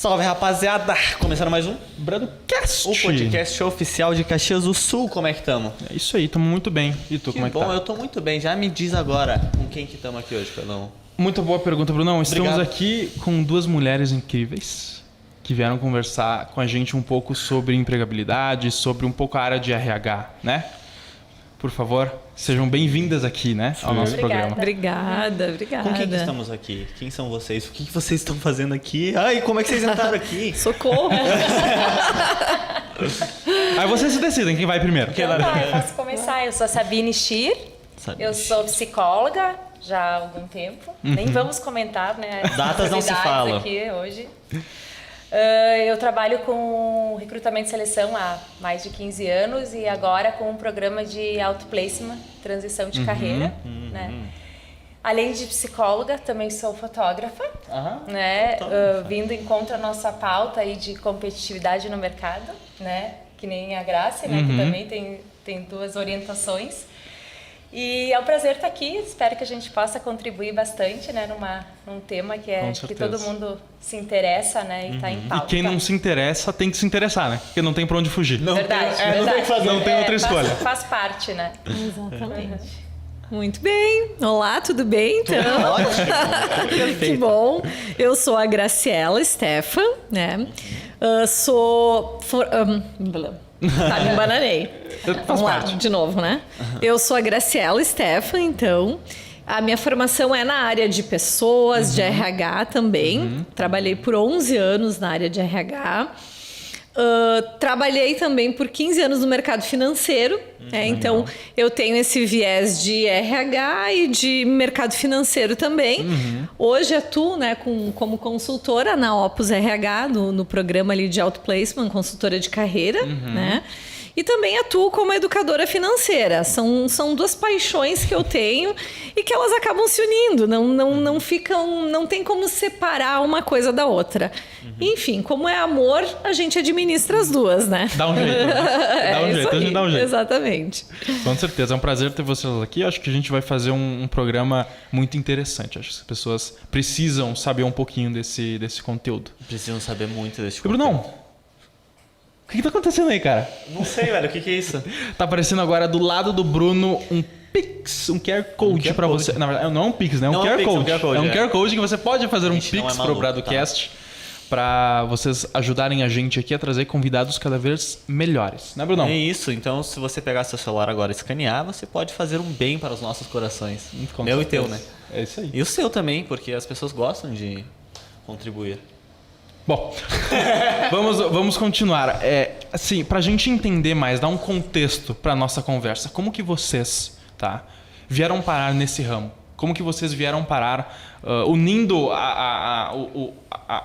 Salve, rapaziada! Começando mais um BrandoCast, o podcast oficial de Caxias do Sul. Como é que estamos? É isso aí, estamos muito bem. E tu, como é que tá? Bom, eu tô muito bem. Já me diz agora com quem que estamos aqui hoje, Pedrão. Muito boa pergunta, Brunão. Estamos Obrigado. aqui com duas mulheres incríveis que vieram conversar com a gente um pouco sobre empregabilidade, sobre um pouco a área de RH, né? Por favor, sejam bem-vindas aqui, né, ao nosso programa. Obrigada. Com quem que estamos aqui? Quem são vocês? O que que vocês estão fazendo aqui? Ai, como é que vocês entraram aqui? Socorro! Aí vocês se decidem quem vai primeiro. Eu posso começar. Eu sou a Sabine Schir, eu sou psicóloga já há algum tempo. Nem vamos comentar, né? as Datas não se atividades falam. aqui hoje. Eu trabalho com recrutamento e seleção há mais de 15 anos e agora com um programa de auto-placement, transição de carreira, né? Além de psicóloga, também sou fotógrafa, né? Vindo em contra a nossa pauta aí de competitividade no mercado, né? Que nem a Grace, né? Que também tem duas orientações. E é um prazer estar aqui, espero que a gente possa contribuir bastante, né, num tema que todo mundo se interessa, né, e está em pauta. E quem não se interessa tem que se interessar, né? Porque não tem pra onde fugir. Verdade. Não tem que fazer. Não tem outra escolha. Faz parte, né? Exatamente. Muito bem. Olá, tudo bem? Então, Ótimo. que bom. Eu sou a Graciela Stefan, né? Tá, me embananei. Vamos lá, de novo, né? Eu sou a Graciela Stefan, então. A minha formação é na área de pessoas, de RH também. Trabalhei por 11 anos na área de RH. Trabalhei também por 15 anos no mercado financeiro, então eu tenho esse viés de RH e de mercado financeiro também. Hoje atuo, né, como consultora na Opus RH, no programa ali de outplacement, consultora de carreira, né? E também atuo como educadora financeira. São duas paixões que eu tenho e que elas acabam se unindo. Não ficam, não tem como separar uma coisa da outra. Enfim, como é amor, a gente administra as duas, né? Dá um jeito, né? A gente dá um jeito. Exatamente. Com certeza, é um prazer ter vocês aqui. Acho que a gente vai fazer um programa muito interessante. Acho que as pessoas precisam saber um pouquinho desse conteúdo. Precisam saber muito desse E Brunão, o que tá acontecendo aí, cara? Não sei, velho. O que é isso? Tá aparecendo agora do lado do Bruno um Pix, um QR Code QR pra Code. você. Na verdade, não é um Pix, né? É um Não é um QR Pix, Code. É um é. QR Code que você pode fazer um Gente, não Pix é pro maluco, Bradocast pra vocês ajudarem a gente aqui a trazer convidados cada vez melhores. Né, Brunão? É isso. Então, se você pegar seu celular agora e escanear, você pode fazer um bem para os nossos corações. Com Meu certeza. e teu, né? É isso aí. E o seu também, porque as pessoas gostam de contribuir. Bom, vamos continuar. Assim, pra gente entender mais, dar um contexto pra nossa conversa. Como que vocês, tá, vieram parar nesse ramo? Como que vocês vieram parar unindo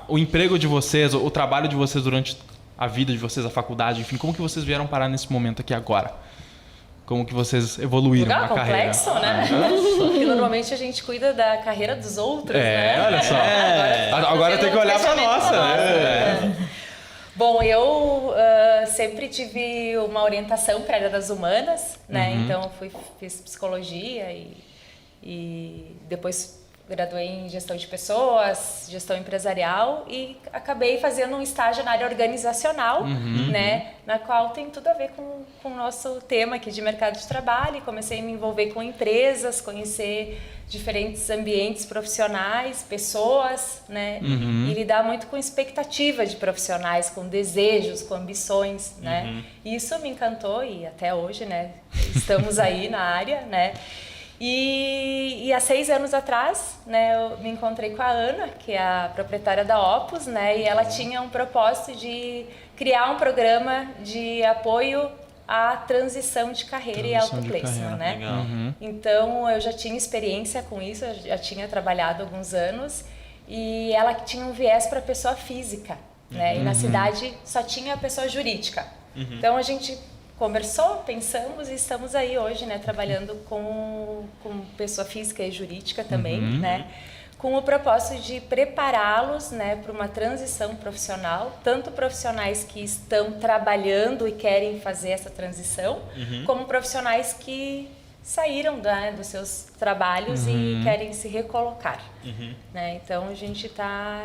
o emprego de vocês, o trabalho de vocês durante a vida de vocês, a faculdade, enfim, como que vocês vieram parar nesse momento aqui agora? Como que vocês evoluíram na carreira? Complexo, né? Porque normalmente a gente cuida da carreira dos outros, né? Olha só. Agora tem que olhar pra nossa, né? Bom, eu sempre tive uma orientação para a área das humanas, né? Então, fiz psicologia e depois graduei em gestão de pessoas, gestão empresarial e acabei fazendo um estágio na área organizacional, né? Na qual tem tudo a ver com o nosso tema aqui de mercado de trabalho. E comecei a me envolver com empresas, conhecer diferentes ambientes profissionais, pessoas, né? E lidar muito com expectativa de profissionais, com desejos, com ambições, né? E isso me encantou e até hoje, né? Estamos aí na área, né? E há 6 anos atrás, né, eu me encontrei com a Ana, que é a proprietária da Opus, né, e ela tinha um propósito de criar um programa de apoio à transição de carreira e autoplacement, né? Legal. Então, eu já tinha experiência com isso, eu já tinha trabalhado há alguns anos, e ela tinha um viés para pessoa física, né, e na cidade só tinha pessoa jurídica. Então, a gente conversou, pensamos e estamos aí hoje, né, trabalhando com pessoa física e jurídica também, né, com o propósito de prepará-los, né, para uma transição profissional, tanto profissionais que estão trabalhando e querem fazer essa transição, como profissionais que saíram dos seus trabalhos e querem se recolocar, né? Então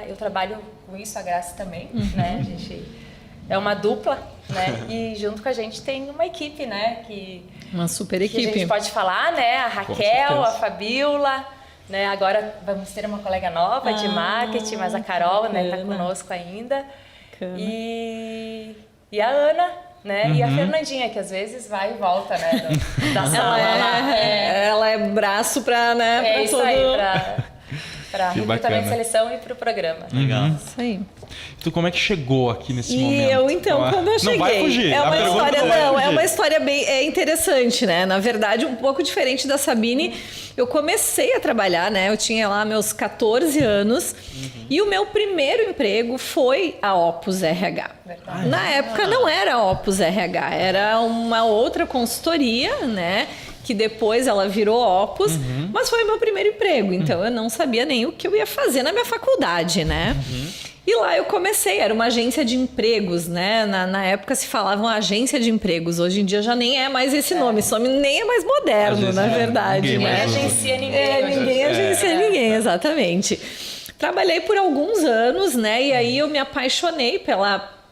eu trabalho com isso, a Graça também, né? A gente é uma dupla, né? E junto com a gente tem uma equipe, né? Uma super que equipe. a gente pode falar, né? A Raquel, a Fabiola, né? Agora vamos ter uma colega nova de marketing, mas a Carol, né, tá conosco ainda. E a Ana, né? E a Fernandinha, que às vezes vai e volta, né? Da sala lá. Ela é braço pra, né? É pra isso todo... aí, pra recrutamento e seleção e pro programa. Legal. Isso aí. Tu como é que chegou aqui nesse momento? E eu, então, quando eu cheguei... Não vai fugir. É uma história, é uma história bem interessante, né? Na verdade, um pouco diferente da Sabine. Eu comecei a trabalhar, né? Eu tinha lá meus 14 anos. E o meu primeiro emprego foi a Opus RH. Verdade. Na época não era a Opus RH, era uma outra consultoria, né? Que depois ela virou Opus, mas foi o meu primeiro emprego. Então eu não sabia nem o que eu ia fazer na minha faculdade, né? E lá eu comecei, era uma agência de empregos, né? Na época se falavam agência de empregos, hoje em dia já nem é mais esse nome, esse nome nem é mais moderno, na verdade. Ninguém né? Agencia ninguém. Ninguém agencia ninguém, exatamente. Trabalhei por alguns anos, né? E aí eu me apaixonei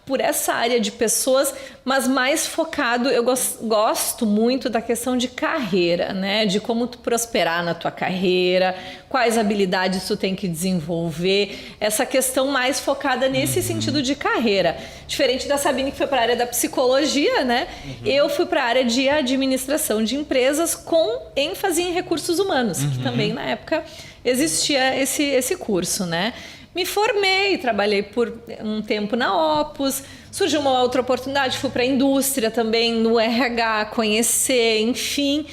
por essa área de pessoas, mas mais focado, eu gosto muito da questão de carreira, né? De como tu prosperar na tua carreira, quais habilidades tu tem que desenvolver, essa questão mais focada nesse sentido de carreira. Diferente da Sabine, que foi para a área da psicologia, né? Eu fui para a área de administração de empresas com ênfase em recursos humanos, que também na época existia esse curso, né? Me formei, trabalhei por um tempo na Opus, surgiu uma outra oportunidade, fui para a indústria também, no RH, conhecer, enfim.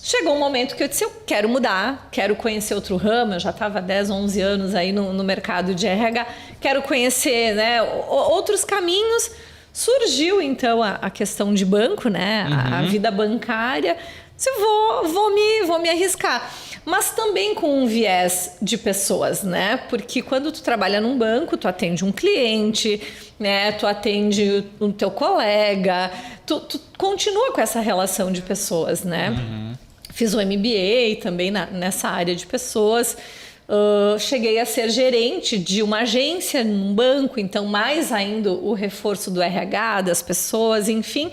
Chegou um momento que eu disse, eu quero mudar, quero conhecer outro ramo, eu já estava há 10, 11 anos aí no mercado de RH, quero conhecer, né, outros caminhos. Surgiu então a questão de banco, né, a vida bancária, disse, vou me arriscar. Mas também com um viés de pessoas, né? Porque quando tu trabalha num banco, tu atende um cliente, né? Tu atende o teu colega, tu continua com essa relação de pessoas, né? Fiz o MBA também nessa área de pessoas. Cheguei a ser gerente de uma agência num banco, então mais ainda o reforço do RH, das pessoas, enfim.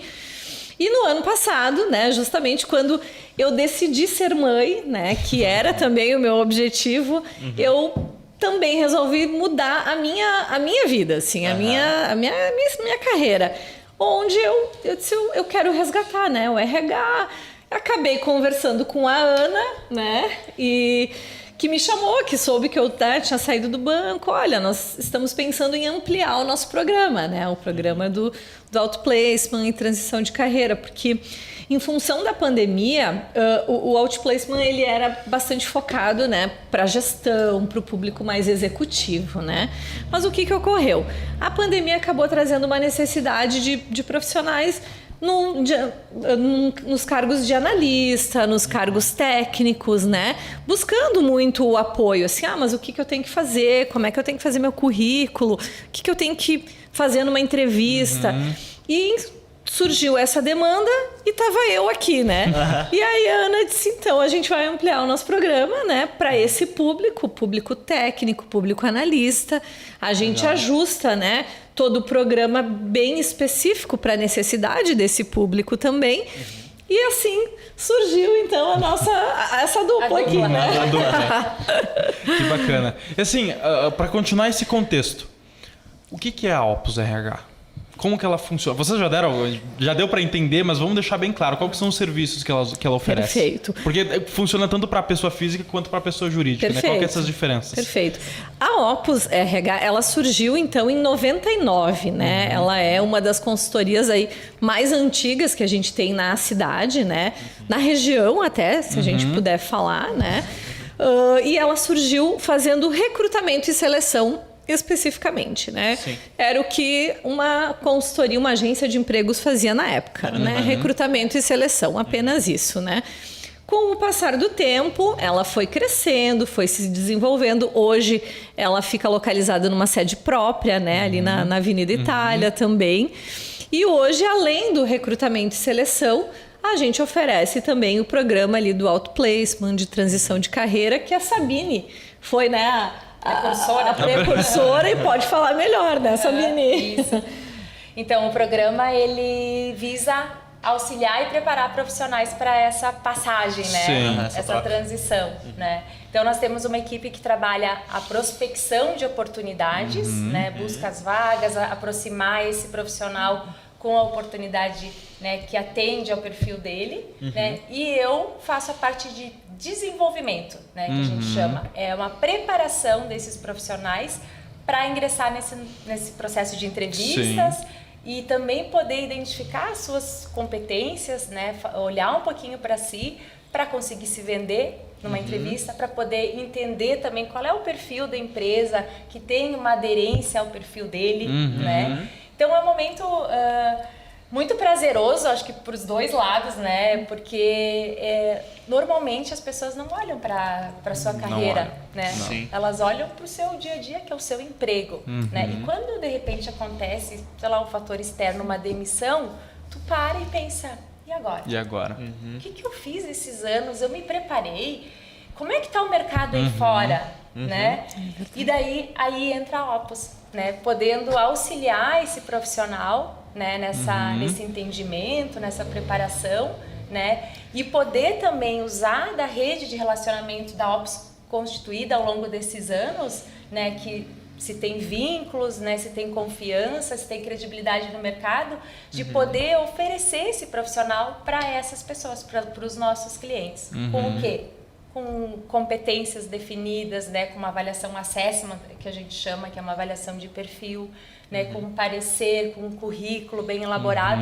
E no ano passado, né, justamente quando eu decidi ser mãe, né, que era também o meu objetivo, eu também resolvi mudar a minha vida, assim, a minha carreira, onde eu disse, eu quero resgatar, né, o RH. Acabei conversando com a Ana, né, e que me chamou, que soube que eu tinha saído do banco. Olha, nós estamos pensando em ampliar o nosso programa, né? O programa do outplacement e transição de carreira, porque em função da pandemia, o outplacement ele era bastante focado, né, para gestão, para o público mais executivo, né? Mas o que ocorreu? A pandemia acabou trazendo uma necessidade de profissionais nos cargos de analista, nos cargos técnicos, né? Buscando muito o apoio, assim, mas o que eu tenho que fazer? Como é que eu tenho que fazer meu currículo? O que eu tenho que fazer numa entrevista? E surgiu essa demanda e tava eu aqui, né? E aí a Ana disse, então, a gente vai ampliar o nosso programa, né? Para esse público técnico, público analista. A gente ajusta, né? Todo o programa bem específico para a necessidade desse público também. E assim surgiu então essa dupla aqui, né? A dupla. Que bacana. E assim, para continuar esse contexto, o que é a Opus RH? Como que ela funciona? Vocês já deu para entender, mas vamos deixar bem claro quais são os serviços que ela oferece. Perfeito. Porque funciona tanto para a pessoa física quanto para a pessoa jurídica, né? Qual que é essas diferenças? Perfeito. A Opus RH, ela surgiu então em 99, né? Ela é uma das consultorias aí mais antigas que a gente tem na cidade, né? Na região até, se a gente puder falar, né? E ela surgiu fazendo recrutamento e seleção especificamente, né? Sim. Era o que uma consultoria, uma agência de empregos fazia na época, né? Recrutamento e seleção, apenas isso, né? Com o passar do tempo, ela foi crescendo, foi se desenvolvendo. Hoje, ela fica localizada numa sede própria, né? Ali na Avenida Itália também. E hoje, além do recrutamento e seleção, a gente oferece também o programa ali do Outplacement, de transição de carreira, que a Sabine foi, né, a precursora e pode falar melhor, né, Sabine? Isso. Então, o programa, ele visa auxiliar e preparar profissionais para essa passagem, né? Sim. Essa transição, né? Então, nós temos uma equipe que trabalha a prospecção de oportunidades, né? Busca as vagas, aproximar esse profissional com a oportunidade, né, que atende ao perfil dele, né? E eu faço a parte de desenvolvimento, né, que a gente chama. É uma preparação desses profissionais para ingressar nesse processo de entrevistas. Sim. E também poder identificar as suas competências, né? Olhar um pouquinho para si, para conseguir se vender numa entrevista, para poder entender também qual é o perfil da empresa, que tem uma aderência ao perfil dele, né? Então é um momento muito prazeroso, acho que para os dois lados, né? Porque normalmente as pessoas não olham para a sua carreira, né? Sim. Elas olham para o seu dia a dia, que é o seu emprego, né? E quando de repente acontece, sei lá, um fator externo, uma demissão, tu para e pensa, e agora? E agora? O que eu fiz esses anos? Eu me preparei? Como é que está o mercado aí fora, né? E daí aí entra a Opus, né? Podendo auxiliar esse profissional, né? Nesse entendimento, nessa preparação, né? E poder também usar da rede de relacionamento da Opus constituída ao longo desses anos, né? Que se tem vínculos, né? Se tem confiança, se tem credibilidade no mercado, de poder oferecer esse profissional para essas pessoas, para os nossos clientes. Com o quê? Com competências definidas, né? Com uma avaliação assessment, que a gente chama, que é uma avaliação de perfil, né? Com um parecer, com um currículo bem elaborado.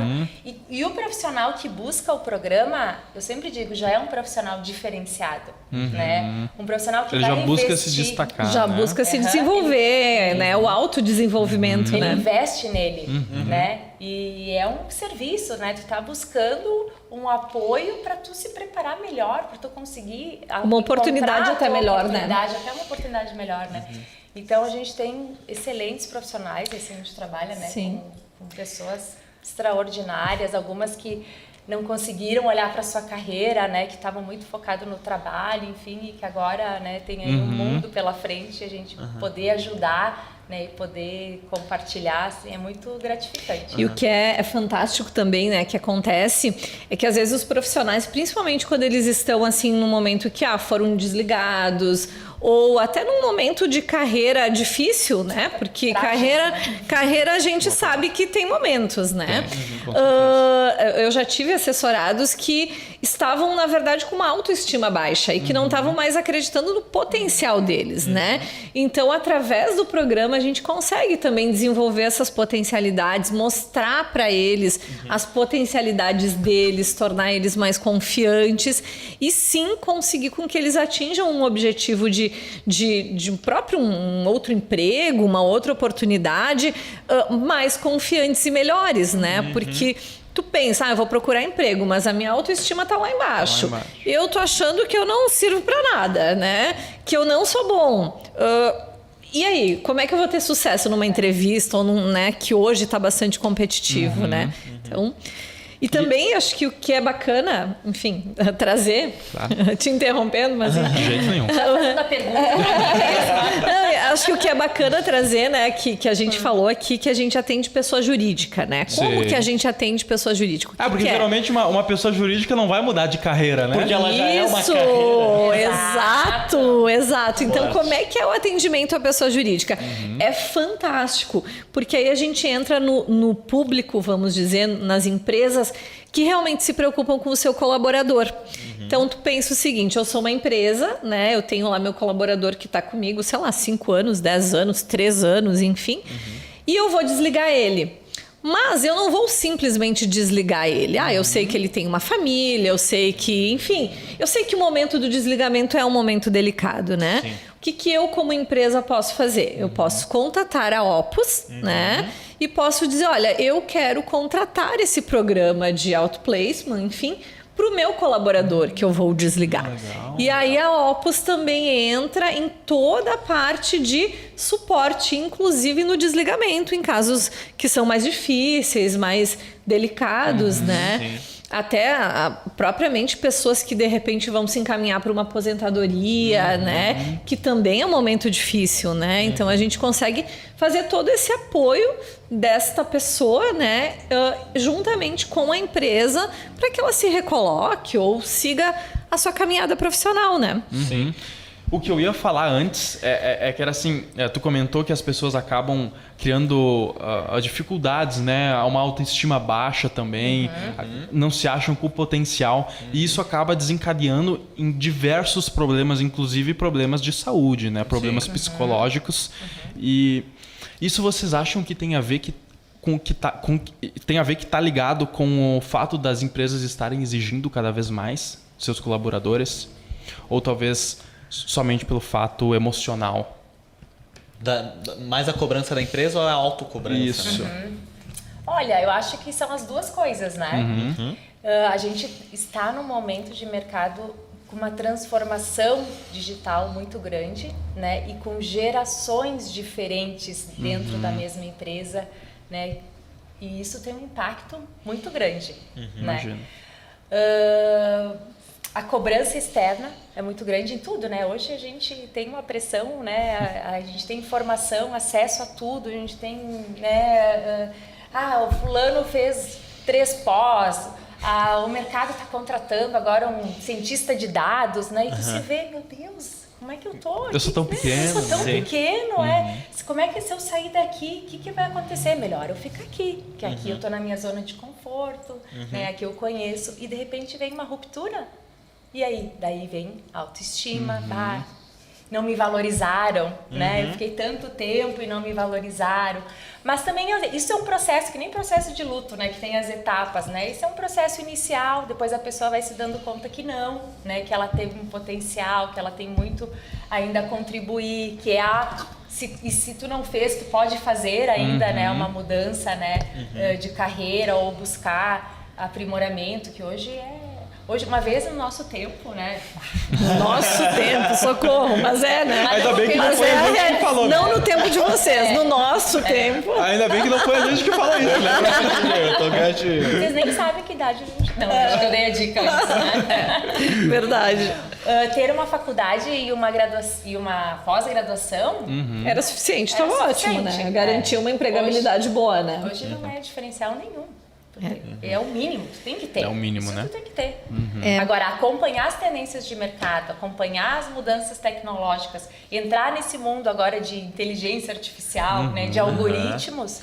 E o profissional que busca o programa, eu sempre digo, já é um profissional diferenciado, né? Um profissional que ele vai já busca investir, se destacar, já busca se desenvolver, né? O autodesenvolvimento, ele né? investe nele, né? E é um serviço, né? Tu tá buscando um apoio para tu se preparar melhor, para tu conseguir uma oportunidade até melhor, né? Até uma oportunidade melhor, né? Então a gente tem excelentes profissionais, assim a gente trabalha, né? Com pessoas extraordinárias, algumas que não conseguiram olhar para sua carreira, né? Que estavam muito focados no trabalho, enfim, e que agora, né? Tem aí um mundo pela frente, a gente poder ajudar, né, e poder compartilhar, assim, é muito gratificante. E o que é fantástico também, né, que acontece, é que às vezes os profissionais, principalmente quando eles estão assim num momento que foram desligados, ou até num momento de carreira difícil, né? Porque carreira a gente sabe que tem momentos, né? Eu já tive assessorados que estavam, na verdade, com uma autoestima baixa e que não estavam mais acreditando no potencial deles, né? Então, através do programa, a gente consegue também desenvolver essas potencialidades, mostrar para eles as potencialidades deles, tornar eles mais confiantes e sim conseguir com que eles atinjam um objetivo de um outro emprego, uma outra oportunidade, mais confiantes e melhores, né? Porque tu pensa, eu vou procurar emprego, mas a minha autoestima tá lá embaixo. Eu tô achando que eu não sirvo para nada, né? Que eu não sou bom. E aí, como é que eu vou ter sucesso numa entrevista ou né, que hoje tá bastante competitivo, né? Então, e também acho que o que é bacana, enfim, trazer, te interrompendo, mas... De jeito nenhum. Fazendo a pergunta. Acho que o que é bacana trazer, né, que a gente falou aqui, que a gente atende pessoa jurídica, né? Como que a gente atende pessoa jurídica? Porque geralmente uma pessoa jurídica não vai mudar de carreira, né? Porque ela já é uma carreira. Exato. Então, como é que é o atendimento à pessoa jurídica? É fantástico, porque aí a gente entra no público, vamos dizer, nas empresas que realmente se preocupam com o seu colaborador. Então, tu pensa o seguinte, eu sou uma empresa, né? Eu tenho lá meu colaborador que está comigo, sei lá, 5 anos, 10 anos, 3 anos, enfim. E eu vou desligar ele. Mas eu não vou simplesmente desligar ele. Eu sei que ele tem uma família, eu sei que, enfim, eu sei que o momento do desligamento é um momento delicado, né? Sim. O que eu, como empresa, posso fazer? Eu posso contatar a Opus, né? E posso dizer, olha, eu quero contratar esse programa de outplacement, enfim, para o meu colaborador que eu vou desligar. Legal. E aí a Opus também entra em toda a parte de suporte, inclusive no desligamento, em casos que são mais difíceis, mais delicados, né? Sim. até propriamente pessoas que de repente vão se encaminhar para uma aposentadoria, né? Que também é um momento difícil, né? Então a gente consegue fazer todo esse apoio desta pessoa, né? Juntamente com a empresa para que ela se recoloque ou siga a sua caminhada profissional, né? Sim. O que eu ia falar antes é que era assim, tu comentou que as pessoas acabam criando dificuldades, né? Uma autoestima baixa também, não se acham com o potencial, e isso acaba desencadeando em diversos problemas, inclusive problemas de saúde, né? Problemas psicológicos. E isso vocês acham que tem a ver tem a ver que tá ligado com o fato das empresas estarem exigindo cada vez mais seus colaboradores? Ou talvez somente pelo fato emocional? Mais a cobrança da empresa ou a autocobrança? Isso. Olha, eu acho que são as duas coisas, né? A gente está num momento de mercado com uma transformação digital muito grande, né? E com gerações diferentes dentro da mesma empresa, né? E isso tem um impacto muito grande, né? Imagino. A cobrança externa é muito grande em tudo, né? Hoje a gente tem uma pressão, né? A gente tem informação, acesso a tudo, a gente tem, né? O fulano fez 3 pós, o mercado está contratando agora um cientista de dados, né? E você vê, meu Deus, como é que eu tô aqui? Eu sou tão pequeno. Eu sou tão pequeno, Como é que se eu sair daqui, o que vai acontecer? Melhor eu ficar aqui, porque aqui eu tô na minha zona de conforto, né? Aqui eu conheço, e de repente vem uma ruptura. E aí? Daí vem autoestima, não me valorizaram, né? Eu fiquei tanto tempo e não me valorizaram. Mas também isso é um processo, que nem processo de luto, né? Que tem as etapas, né? Isso é um processo inicial, depois a pessoa vai se dando conta que não, né? Que ela teve um potencial, que ela tem muito ainda a contribuir, que se tu não fez, tu pode fazer ainda, né? Uma mudança, né? De carreira ou buscar aprimoramento, que hoje uma vez no nosso tempo, né? Nosso tempo, socorro, mas né? Ainda bem que não foi a gente que falou. Não no tempo de vocês, no nosso tempo. Ainda bem que não foi a gente que falou isso, né? Eu tô quietinho. Vocês nem sabem que idade a gente... Não, acho que eu dei a dica antes, né? Verdade. Ter uma faculdade e uma pós-graduação... Era suficiente, estava ótimo, né? Garantia uma empregabilidade boa, né? Hoje não é diferencial nenhum. É o mínimo, tu tem que ter. É o mínimo, isso né? Tu tem que ter. Agora, acompanhar as tendências de mercado, acompanhar as mudanças tecnológicas, entrar nesse mundo agora de inteligência artificial, né, de algoritmos,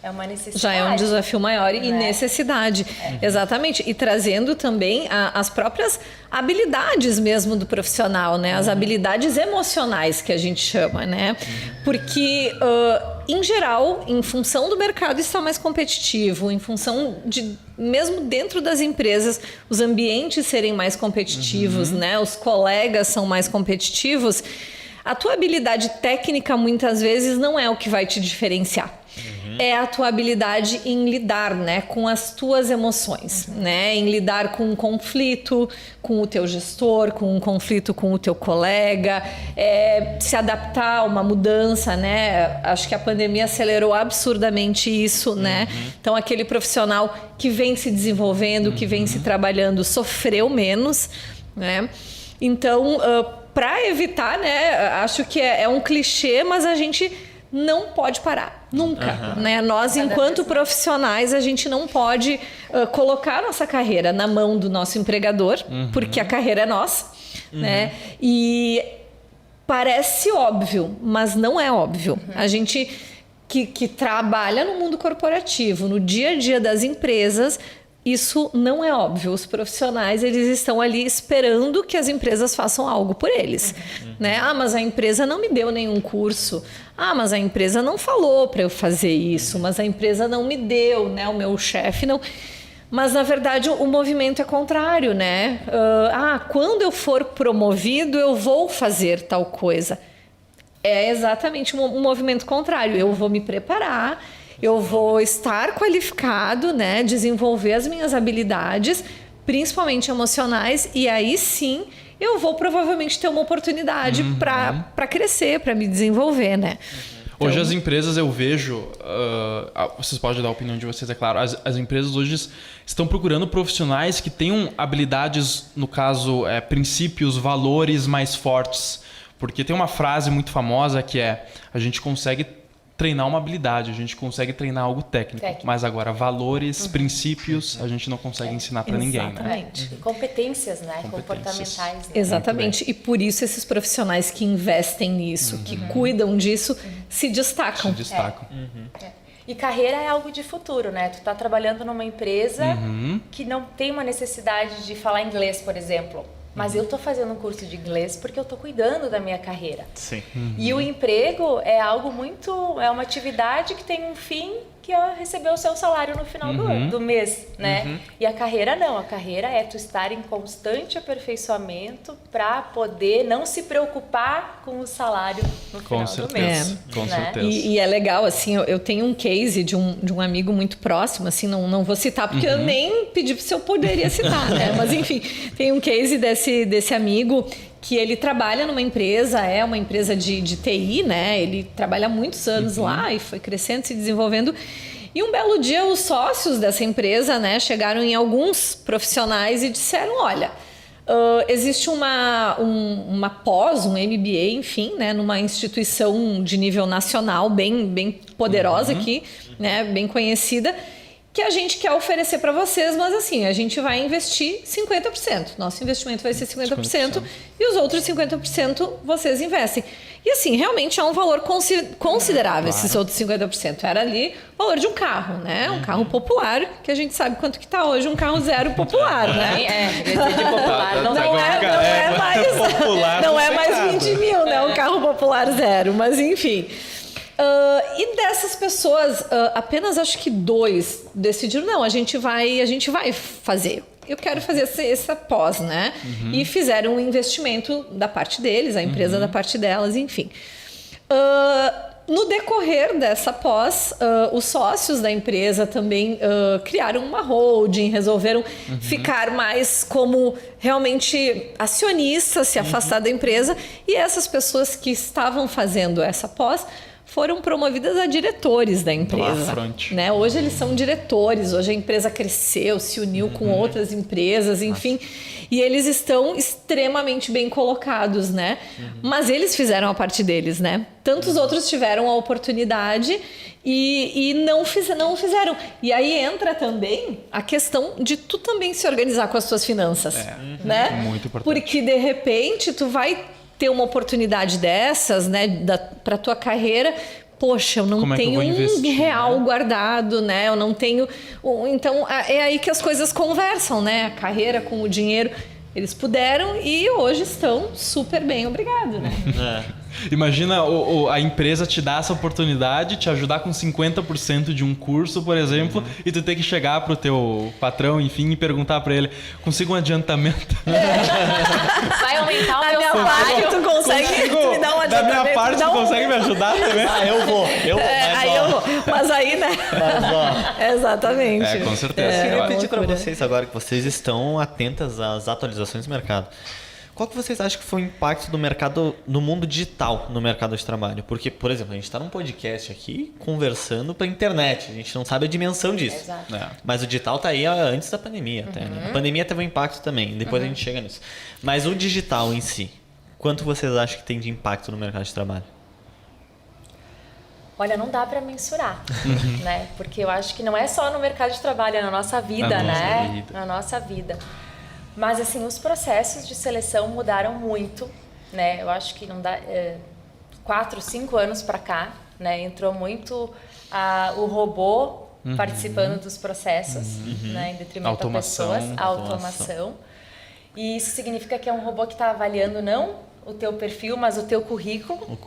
é uma necessidade. Já é um desafio maior e necessidade. Exatamente. E trazendo também as próprias habilidades mesmo do profissional, né? As habilidades emocionais que a gente chama, né? Porque, em geral, em função do mercado estar mais competitivo, em função de, mesmo dentro das empresas, os ambientes serem mais competitivos, né? Os colegas são mais competitivos. A tua habilidade técnica, muitas vezes, não é o que vai te diferenciar. É a tua habilidade em lidar, né, com as tuas emoções, né, em lidar com um conflito com o teu gestor, com um conflito com o teu colega, se adaptar a uma mudança, né. Acho que a pandemia acelerou absurdamente isso, né. Então aquele profissional que vem se desenvolvendo, que vem se trabalhando, sofreu menos, né. Então, para evitar, né, acho que é um clichê, mas a gente não pode parar, nunca, né? Nós, enquanto profissionais, a gente não pode colocar a nossa carreira na mão do nosso empregador, porque a carreira é nossa, né? E parece óbvio, mas não é óbvio. A gente que trabalha no mundo corporativo, no dia a dia das empresas, isso não é óbvio. Os profissionais, eles estão ali esperando que as empresas façam algo por eles, né? Mas a empresa não me deu nenhum curso. Mas a empresa não falou para eu fazer isso. Mas a empresa não me deu, né? O meu chefe não... Mas, na verdade, o movimento é contrário, né? Quando eu for promovido, eu vou fazer tal coisa. É exatamente um movimento contrário. Eu vou me preparar... Eu vou estar qualificado, né? Desenvolver as minhas habilidades, principalmente emocionais, e aí sim eu vou provavelmente ter uma oportunidade para crescer, para me desenvolver, né? Hoje as empresas, eu vejo, vocês podem dar a opinião de vocês, é claro, as empresas hoje estão procurando profissionais que tenham habilidades, no caso, princípios, valores mais fortes. Porque tem uma frase muito famosa que é: a gente consegue treinar uma habilidade, a gente consegue treinar algo técnico. Mas agora, valores, princípios, a gente não consegue ensinar para ninguém. Exatamente. Né? Competências, né? Comportamentais. Né? Exatamente. E por isso esses profissionais que investem nisso, que cuidam disso, se destacam. E carreira é algo de futuro, né? Tu tá trabalhando numa empresa que não tem uma necessidade de falar inglês, por exemplo. Mas eu tô fazendo um curso de inglês porque eu tô cuidando da minha carreira. Sim. E o emprego é algo muito... É uma atividade que tem um fim, que é receber o seu salário no final do mês, né? E a carreira não. A carreira é tu estar em constante aperfeiçoamento para poder não se preocupar com o salário no final do mês. Com certeza. E é legal, assim, eu tenho um case de um amigo muito próximo, assim, não vou citar porque eu nem pedi se eu poderia citar, né? Mas enfim, tem um case desse amigo que ele trabalha numa empresa, é uma empresa de TI, né? Ele trabalha há muitos anos lá e foi crescendo, se desenvolvendo. E um belo dia os sócios dessa empresa, né, chegaram em alguns profissionais e disseram: olha, existe uma pós, um MBA, enfim, né, numa instituição de nível nacional bem poderosa aqui, né, bem conhecida, que a gente quer oferecer para vocês, mas assim, a gente vai investir 50%. Nosso investimento vai ser 50% e os outros 50% vocês investem. E assim, realmente é um valor considerável, esses outros 50%. Era ali o valor de um carro, né? Um carro popular, que a gente sabe quanto que tá hoje um carro zero popular, né? De popular não Não é mais 20 mil, né? Um carro popular zero, mas enfim... e dessas pessoas, apenas acho que 2 decidiram: não, a gente vai fazer. Eu quero fazer essa pós, né? E fizeram um investimento da parte deles, a empresa da parte delas, enfim. No decorrer dessa pós, os sócios da empresa também criaram uma holding, resolveram ficar mais como realmente acionistas, se afastar da empresa. E essas pessoas que estavam fazendo essa pós foram promovidas a diretores da empresa. Né? Hoje eles são diretores, hoje a empresa cresceu, se uniu com outras empresas, enfim. E eles estão extremamente bem colocados, né? Mas eles fizeram a parte deles, né? Tantos outros tiveram a oportunidade e não fizeram. E aí entra também a questão de tu também se organizar com as tuas finanças, né? Muito importante. Porque de repente tu vai ter uma oportunidade dessas, né, para tua carreira. Poxa, eu não tenho um real guardado, né? Eu não tenho... Então, é aí que as coisas conversam, né? A carreira com o dinheiro. Eles puderam e hoje estão super bem, obrigado, né? Imagina a empresa te dar essa oportunidade, te ajudar com 50% de um curso, por exemplo, e tu ter que chegar pro teu patrão, enfim, e perguntar pra ele: consigo um adiantamento? Vai aumentar o meu salário? Parte, tu consegue me dar um adiantamento? Da minha parte, tu consegue me ajudar também? Eu vou. Mas aí, né? Exatamente. Com certeza. Eu queria pedir pra vocês agora, que vocês estão atentas às atualizações do mercado. Qual que vocês acham que foi o impacto do mercado, no mundo digital, no mercado de trabalho? Porque, por exemplo, a gente está num podcast aqui conversando para a internet. A gente não sabe a dimensão disso. Exato. Mas o digital tá aí antes da pandemia. Até, né? A pandemia teve um impacto também. Depois a gente chega nisso. Mas o digital em si, quanto vocês acham que tem de impacto no mercado de trabalho? Olha, não dá para mensurar, né? Porque eu acho que não é só no mercado de trabalho, é na nossa vida, né? Na nossa vida. Mas, assim, os processos de seleção mudaram muito, né? Eu acho que não dá... 4, 5 anos para cá, né? Entrou muito o robô participando dos processos, né? Em detrimento das pessoas. A automação. E isso significa que é um robô que está avaliando não o teu perfil, mas o teu currículo.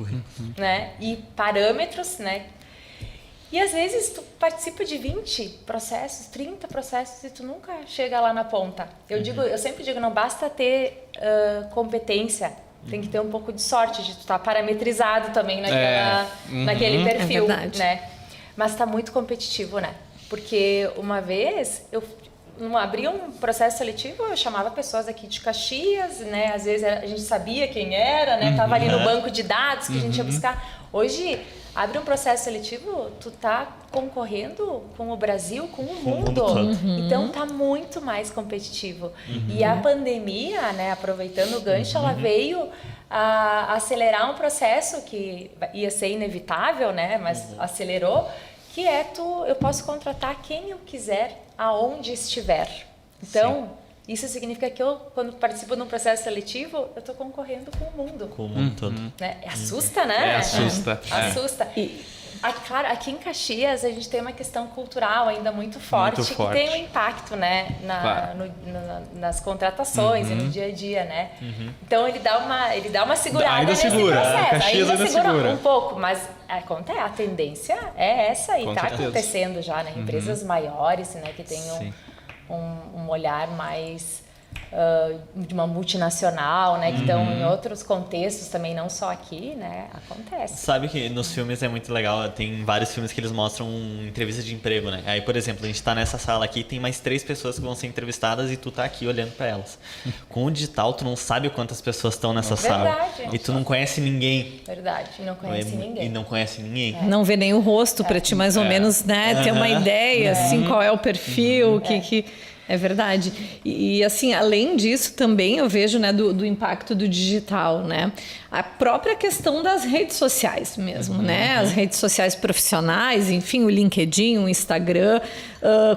Né? E parâmetros, né? E às vezes tu participa de 20 processos, 30 processos e tu nunca chega lá na ponta. Eu sempre digo, não basta ter competência, tem que ter um pouco de sorte de tu estar parametrizado também naquele perfil, né? Mas está muito competitivo, né? Porque uma vez eu abria um processo seletivo, eu chamava pessoas aqui de Caxias, né? Às vezes a gente sabia quem era, né? Tava ali no banco de dados que a gente ia buscar. Hoje, abre um processo seletivo, tu tá concorrendo com o Brasil, com o mundo. Então, tá muito mais competitivo. E a pandemia, né, aproveitando o gancho, ela veio a acelerar um processo que ia ser inevitável, né, mas acelerou, que eu posso contratar quem eu quiser, aonde estiver. Então, isso significa que eu, quando participo de um processo seletivo, eu estou concorrendo com o mundo. Com o mundo todo. Né? Assusta, né? Assusta. Assusta. Claro, aqui em Caxias a gente tem uma questão cultural ainda muito forte, que tem um impacto, né, nas contratações e no dia a dia, né? Então ele dá uma segurada nesse processo. Caxias ainda segura um pouco, mas acontece, a tendência é essa e está acontecendo já, né? Empresas maiores, né, que tem um olhar mais de uma multinacional, né, que estão em outros contextos também, não só aqui, né, acontece. Sabe que nos filmes é muito legal, tem vários filmes que eles mostram entrevista de emprego, né? Aí, por exemplo, a gente tá nessa sala aqui, tem mais 3 pessoas que vão ser entrevistadas e tu tá aqui olhando pra elas. Com o digital, tu não sabe quantas pessoas estão nessa sala. E tu não conhece ninguém. Verdade, não conhece ninguém. E não conhece ninguém. Não vê nem o rosto pra ti mais ou menos, né, ter uma ideia, assim, qual é o perfil, que... É verdade. E assim, além disso também eu vejo, né, do impacto do digital, né? A própria questão das redes sociais mesmo, né? As redes sociais profissionais, enfim, o LinkedIn, o Instagram.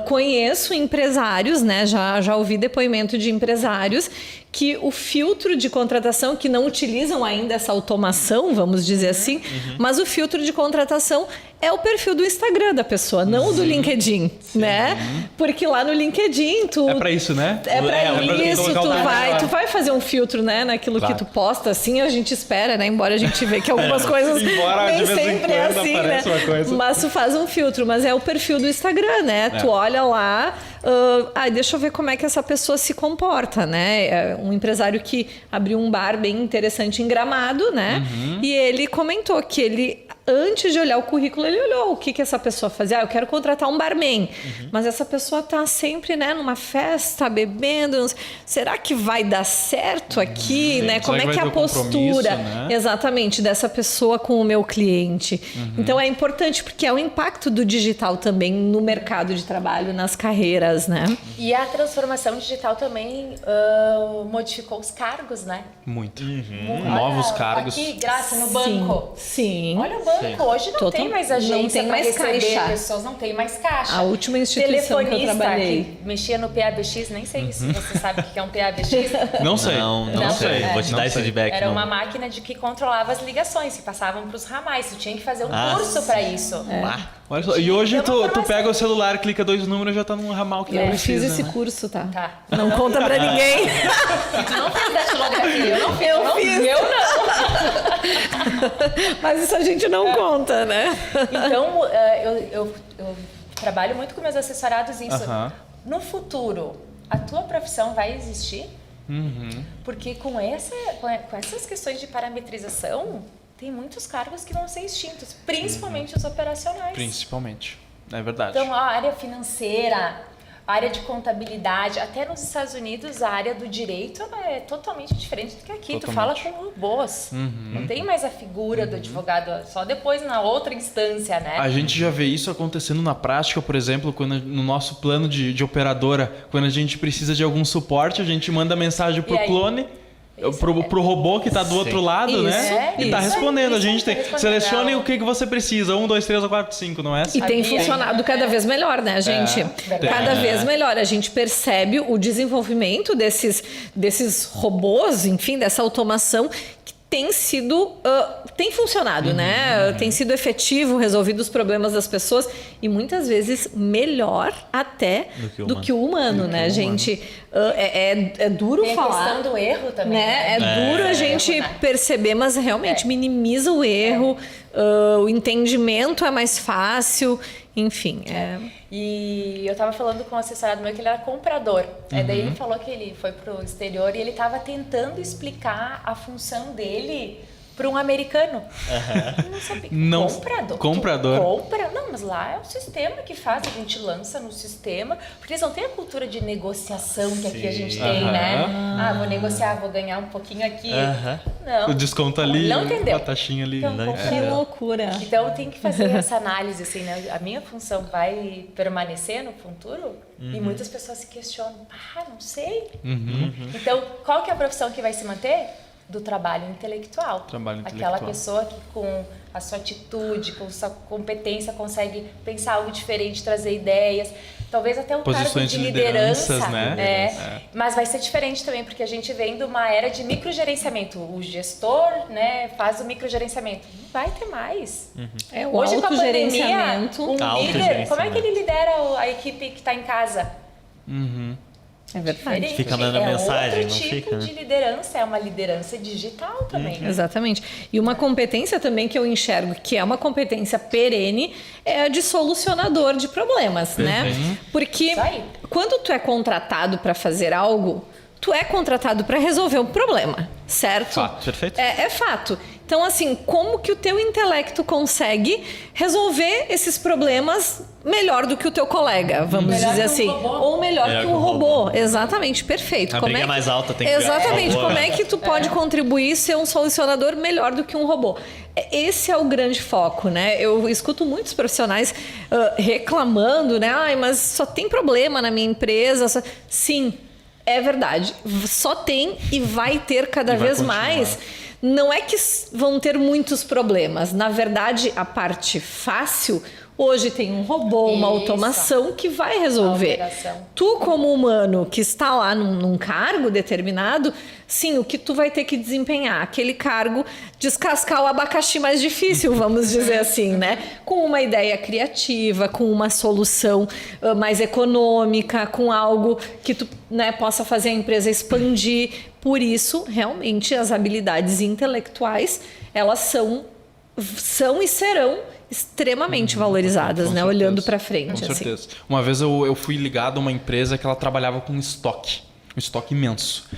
Conheço empresários, né? Já ouvi depoimento de empresários que o filtro de contratação, que não utilizam ainda essa automação, vamos dizer assim, mas o filtro de contratação é o perfil do Instagram da pessoa, não o do LinkedIn, né? Porque lá no LinkedIn tu... É pra isso, né? É pra isso, tu vai fazer um filtro, né? Naquilo que tu posta, assim, a gente espera, né? Embora a gente vê que algumas coisas nem sempre é assim, né? Mas tu faz um filtro, mas é o perfil do Instagram, né? Tu olha lá... deixa eu ver como é que essa pessoa se comporta, né? É um empresário que abriu um bar bem interessante em Gramado, né? E ele comentou que ele, antes de olhar o currículo, ele olhou o que essa pessoa fazia. Eu quero contratar um barman. Mas essa pessoa tá sempre, né, numa festa, bebendo. Será que vai dar certo aqui, né? Como é que é a postura, né? Exatamente, dessa pessoa com o meu cliente? Então é importante porque é o impacto do digital também no mercado de trabalho, nas carreiras, né? E a transformação digital também modificou os cargos, né? Muito. Novos cargos. Aqui, Graça, no banco. Sim. Olha o banco, hoje não tem mais agência, não tem mais caixa. Pessoas, não tem mais caixa. A última instituição que eu trabalhei. Que mexia no PABX, nem sei se você sabe o que é um PABX. Não sei. Não sei. Vou te dar esse feedback. Era uma máquina que controlava as ligações que passavam para os ramais. Tu tinha que fazer um curso para isso. Olha só, e hoje tu pega o celular, clica 2 números e já tá num ramal que não precisa. Eu fiz esse né? curso, tá? Não conta pra ninguém. Tu não fez datilografia? Eu não fiz. Eu fiz. Eu não. Mas isso a gente não conta, né? Então, eu trabalho muito com meus assessorados nisso. No futuro, a tua profissão vai existir? Porque com essas questões de parametrização, tem muitos cargos que vão ser extintos, principalmente os operacionais. Principalmente, é verdade. Então, a área financeira, a área de contabilidade, até nos Estados Unidos, a área do direito é totalmente diferente do que aqui. Tu fala com robôs. Não tem mais a figura do advogado, só depois na outra instância, né? A gente já vê isso acontecendo na prática, por exemplo, quando no nosso plano de operadora, quando a gente precisa de algum suporte, a gente manda mensagem pro clone. Pro robô que tá do outro lado, né? E tá respondendo. A gente tem. Selecione o que você precisa. 1, 2, 3 ou 4, 5, não é assim? E tem funcionado cada vez melhor, né, gente? Cada vez melhor. A gente percebe o desenvolvimento desses robôs, enfim, dessa automação que tem sido, tem funcionado, né? Tem sido efetivo, resolvido os problemas das pessoas e muitas vezes melhor até do que o humano, né, gente? É duro tem falar. Tem a questão do erro também. Né? É duro a gente perceber, mas realmente minimiza o erro, o entendimento é mais fácil, enfim. E eu tava falando com um assessorado meu que ele era comprador. Daí ele falou que ele foi pro exterior e ele tava tentando explicar a função dele para um americano. Não sabia. Não. Comprador. Compra. Não, mas lá é o sistema que faz, a gente lança no sistema, porque eles não têm a cultura de negociação que aqui a gente tem, né? Ah, vou negociar, vou ganhar um pouquinho aqui. Não. O desconto ali, não entendeu. a taxinha ali. Então, Que loucura. então tem que fazer essa análise, assim, né? A minha função vai permanecer no futuro? E muitas pessoas se questionam, não sei. Então, qual que é a profissão que vai se manter? Do trabalho intelectual. Aquela pessoa que com a sua atitude, com sua competência consegue pensar algo diferente, trazer ideias, talvez até um cargo de liderança, né? Mas vai ser diferente também, porque a gente vem de uma era de microgerenciamento. O gestor, né, faz o microgerenciamento. Não vai ter mais. O Hoje com a pandemia, Autogerenciamento. como é que ele lidera a equipe que está em casa? É verdade. Fica mandando mensagem, outro não tipo fica, né? de liderança, é uma liderança digital também. Exatamente. E uma competência também que eu enxergo que é uma competência perene é a de solucionador de problemas, né? Porque Isso aí. quando tu é contratado para fazer algo, tu é contratado para resolver um problema, certo? Fato, perfeito. É fato. Então, assim, como que o teu intelecto consegue resolver esses problemas melhor do que o teu colega, vamos dizer assim. Ou melhor que um robô. Exatamente, perfeito. A briga é mais alta, tem que Exatamente. Como é que tu pode contribuir e ser um solucionador melhor do que um robô? Esse é o grande foco, né? Eu escuto muitos profissionais reclamando, né? Ai, mas só tem problema na minha empresa. Sim, é verdade. Só tem e vai ter cada vez mais. Não é que vão ter muitos problemas. Na verdade, a parte fácil, hoje tem um robô, uma automação que vai resolver. Tu, como humano que está lá num cargo determinado, sim, o que tu vai ter que desempenhar? Aquele cargo, descascar o abacaxi mais difícil, vamos dizer assim, né? Com uma ideia criativa, com uma solução mais econômica, com algo que tu, né, possa fazer a empresa expandir. Por isso, realmente, as habilidades intelectuais, elas são e serão extremamente valorizadas, né? Olhando para frente. Com certeza. Uma vez eu fui ligado a uma empresa que ela trabalhava com estoque, um estoque imenso.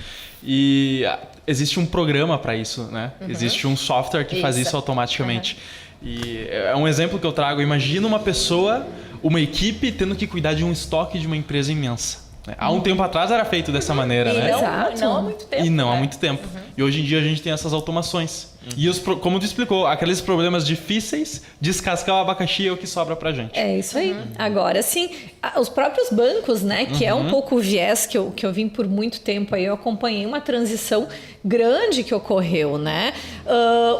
E existe um programa para isso, né? Existe um software que faz isso automaticamente. E é um exemplo que eu trago. Imagina uma pessoa, uma equipe tendo que cuidar de um estoque de uma empresa imensa. Há um tempo atrás era feito dessa maneira, né? Não há muito tempo. E não há muito tempo. E hoje em dia a gente tem essas automações. E como tu explicou, aqueles problemas difíceis, descascar o abacaxi é o que sobra pra gente. É isso aí. Agora sim, os próprios bancos, né? Que é um pouco o viés que eu vim por muito tempo aí. Eu acompanhei uma transição grande que ocorreu, né?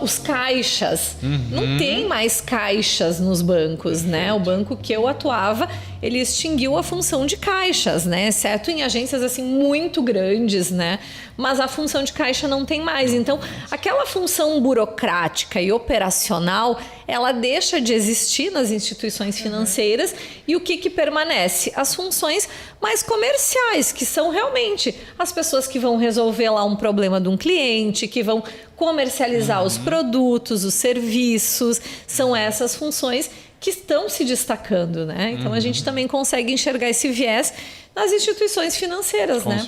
Os caixas. Não tem mais caixas nos bancos, né? O banco que eu atuava, ele extinguiu a função de caixas, né? Exceto em agências assim muito grandes, né? Mas a função de caixa não tem mais. Então, aquela função burocrática e operacional, ela deixa de existir nas instituições financeiras. E o que permanece? As funções mais comerciais, que são realmente as pessoas que vão resolver lá um problema de um cliente, que vão comercializar os produtos, os serviços. São essas funções que estão se destacando, né? Então, a gente também consegue enxergar esse viés nas instituições financeiras, né?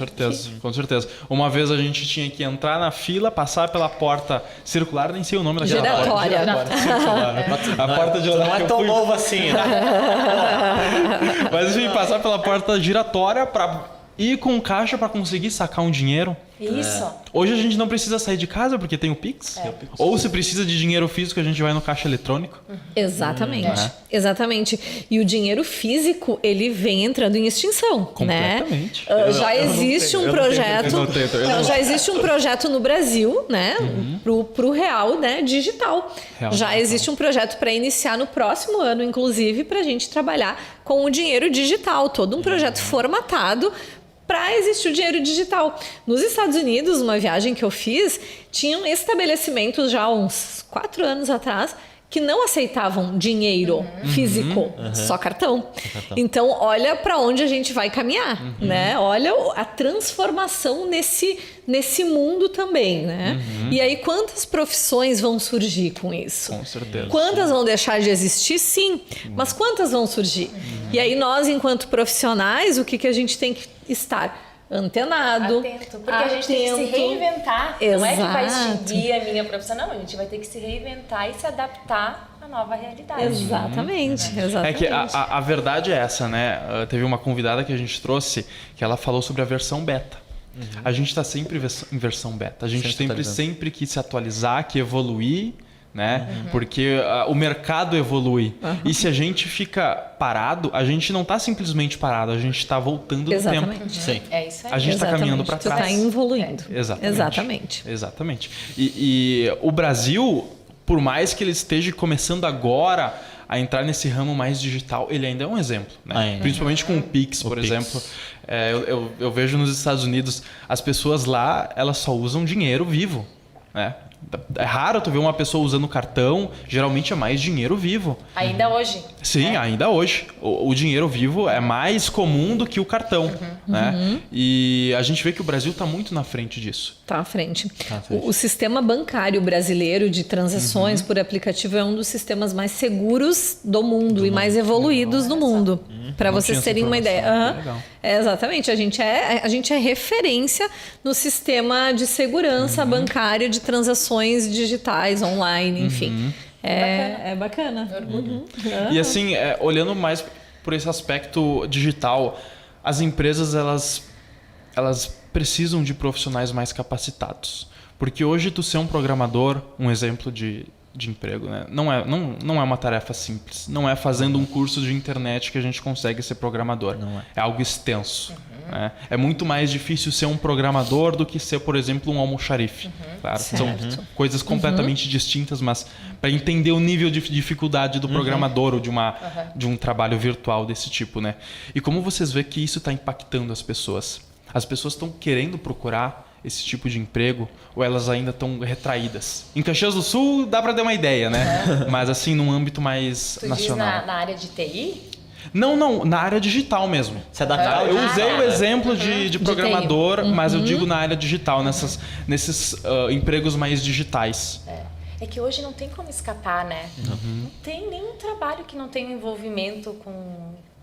Com certeza. Uma vez a gente tinha que entrar na fila, passar pela porta circular, nem sei o nome daquela Giratória. porta. Circular. A porta de Não é tão novo assim, né? Mas enfim, passar pela porta giratória para ir com caixa para conseguir sacar um dinheiro. Isso. Hoje a gente não precisa sair de casa porque tem o Pix. Ou se precisa de dinheiro físico, a gente vai no caixa eletrônico. Exatamente. Exatamente. E o dinheiro físico, ele vem entrando em extinção, Completamente. né? Já existe um projeto. Já existe um projeto no Brasil, né? Pro real, né? Digital. Já existe um projeto para iniciar no próximo ano, inclusive, para a gente trabalhar com o dinheiro digital. Todo um projeto formatado para existir o dinheiro digital. Nos Estados Unidos, uma viagem que eu fiz, tinham estabelecimentos já uns 4 anos atrás que não aceitavam dinheiro físico, só cartão. Então, olha para onde a gente vai caminhar, né? Olha a transformação nesse mundo também, né? E aí, quantas profissões vão surgir com isso? Com certeza. Quantas vão deixar de existir? Sim. Mas quantas vão surgir? E aí, nós, enquanto profissionais, o que a gente tem que estar? antenado. Atento, porque a gente tem que se reinventar. Exato. Não é que vai extinguir a minha profissão, não. A gente vai ter que se reinventar e se adaptar à nova realidade. Exatamente, É exatamente. que a verdade é essa, né? Teve uma convidada que a gente trouxe que ela falou sobre a versão beta. A gente está sempre em versão beta. A gente sempre quis se atualizar, que evoluir, né? Porque o mercado evolui. E se a gente fica parado, a gente não está simplesmente parado, a gente está voltando no tempo. Sim. É isso aí. A gente está caminhando para trás. Tu está evoluindo. Exatamente. E o Brasil, por mais que ele esteja começando agora a entrar nesse ramo mais digital, ele ainda é um exemplo, né? Principalmente com o Pix, por exemplo. Eu vejo nos Estados Unidos, as pessoas lá, elas só usam dinheiro vivo, né? É raro tu ver uma pessoa usando cartão, geralmente é mais dinheiro vivo. Ainda hoje. Sim, ainda hoje. O dinheiro vivo é mais comum do que o cartão, né? E a gente vê que o Brasil está muito na frente disso. Está à frente. O sistema bancário brasileiro de transações por aplicativo é um dos sistemas mais seguros do mundo e mais evoluídos do mundo. Para vocês terem uma ideia. Exatamente. A gente é referência no sistema de segurança bancário de transações digitais, online, enfim. É bacana. E assim, olhando mais por esse aspecto digital, as empresas elas precisam de profissionais mais capacitados. Porque hoje tu ser um programador, um exemplo de emprego, né? Não é uma tarefa simples. Não é fazendo um curso de internet que a gente consegue ser programador. É algo extenso. Né? É muito mais difícil ser um programador do que ser, por exemplo, um almoxarife. Claro, são coisas completamente distintas, mas para entender o nível de dificuldade do programador ou de um trabalho virtual desse tipo, né? E como vocês veem que isso está impactando as pessoas? As pessoas estão querendo procurar esse tipo de emprego ou elas ainda estão retraídas? Em Caxias do Sul dá para ter uma ideia, né? Mas assim, num âmbito mais nacional. Diz na área de TI? Não, na área digital mesmo. Se adaptar. Eu usei o exemplo de programador, mas eu digo na área digital, nesses empregos mais digitais. É que hoje não tem como escapar, né? Não tem nenhum trabalho que não tenha envolvimento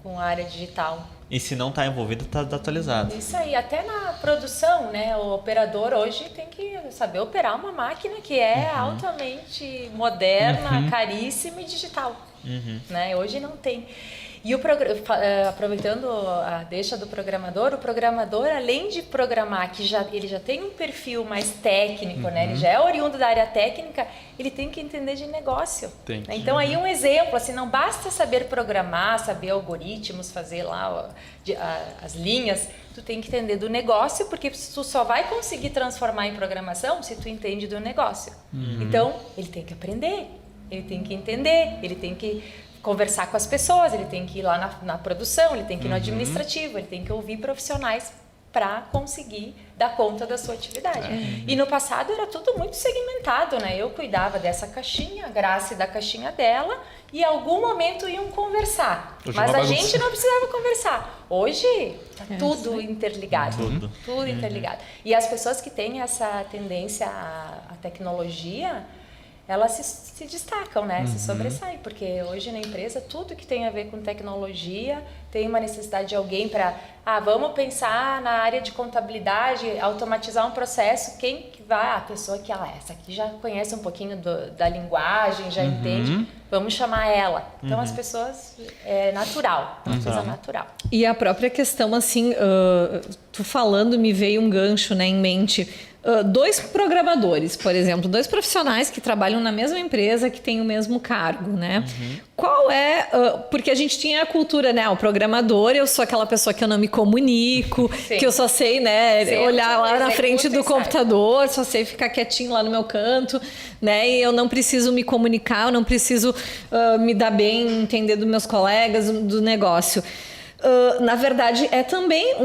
com a área digital. E se não está envolvido, está desatualizado. Isso aí, até na produção, né? O operador hoje tem que saber operar uma máquina que é altamente moderna, caríssima e digital. Né? Hoje não tem. E aproveitando a deixa do programador, o programador, além de programar, que ele já tem um perfil mais técnico, né? Ele já é oriundo da área técnica, ele tem que entender de negócio. Né? Então, aí um exemplo, assim, não basta saber programar, saber algoritmos, fazer lá as linhas, tu tem que entender do negócio, porque tu só vai conseguir transformar em programação se tu entende do negócio. Então, ele tem que aprender, ele tem que entender, ele tem que conversar com as pessoas, ele tem que ir lá na produção, ele tem que ir no administrativo, ele tem que ouvir profissionais para conseguir dar conta da sua atividade. E no passado era tudo muito segmentado, né? Eu cuidava dessa caixinha, a Graça da caixinha dela, e em algum momento iam conversar. Mas a gente não precisava conversar. Hoje está tudo interligado. Tudo interligado. E as pessoas que têm essa tendência à tecnologia, elas se destacam, né? Se sobressaem, porque hoje na empresa tudo que tem a ver com tecnologia tem uma necessidade de alguém para, vamos pensar na área de contabilidade, automatizar um processo, quem que vai? A pessoa que essa aqui já conhece um pouquinho da linguagem, já entende, vamos chamar ela. Então as pessoas, é natural, uma coisa natural. E a própria questão, assim, tu falando, me veio um gancho, né, em mente. 2 programadores, por exemplo, 2 profissionais que trabalham na mesma empresa, que têm o mesmo cargo, né? Qual é... porque a gente tinha a cultura, né? O programador, eu sou aquela pessoa que eu não me comunico, que eu só sei, né, olhar lá na frente do computador, só sei ficar quietinho lá no meu canto, né? E eu não preciso me comunicar, eu não preciso me dar bem, entender dos meus colegas, do negócio. Na verdade, é também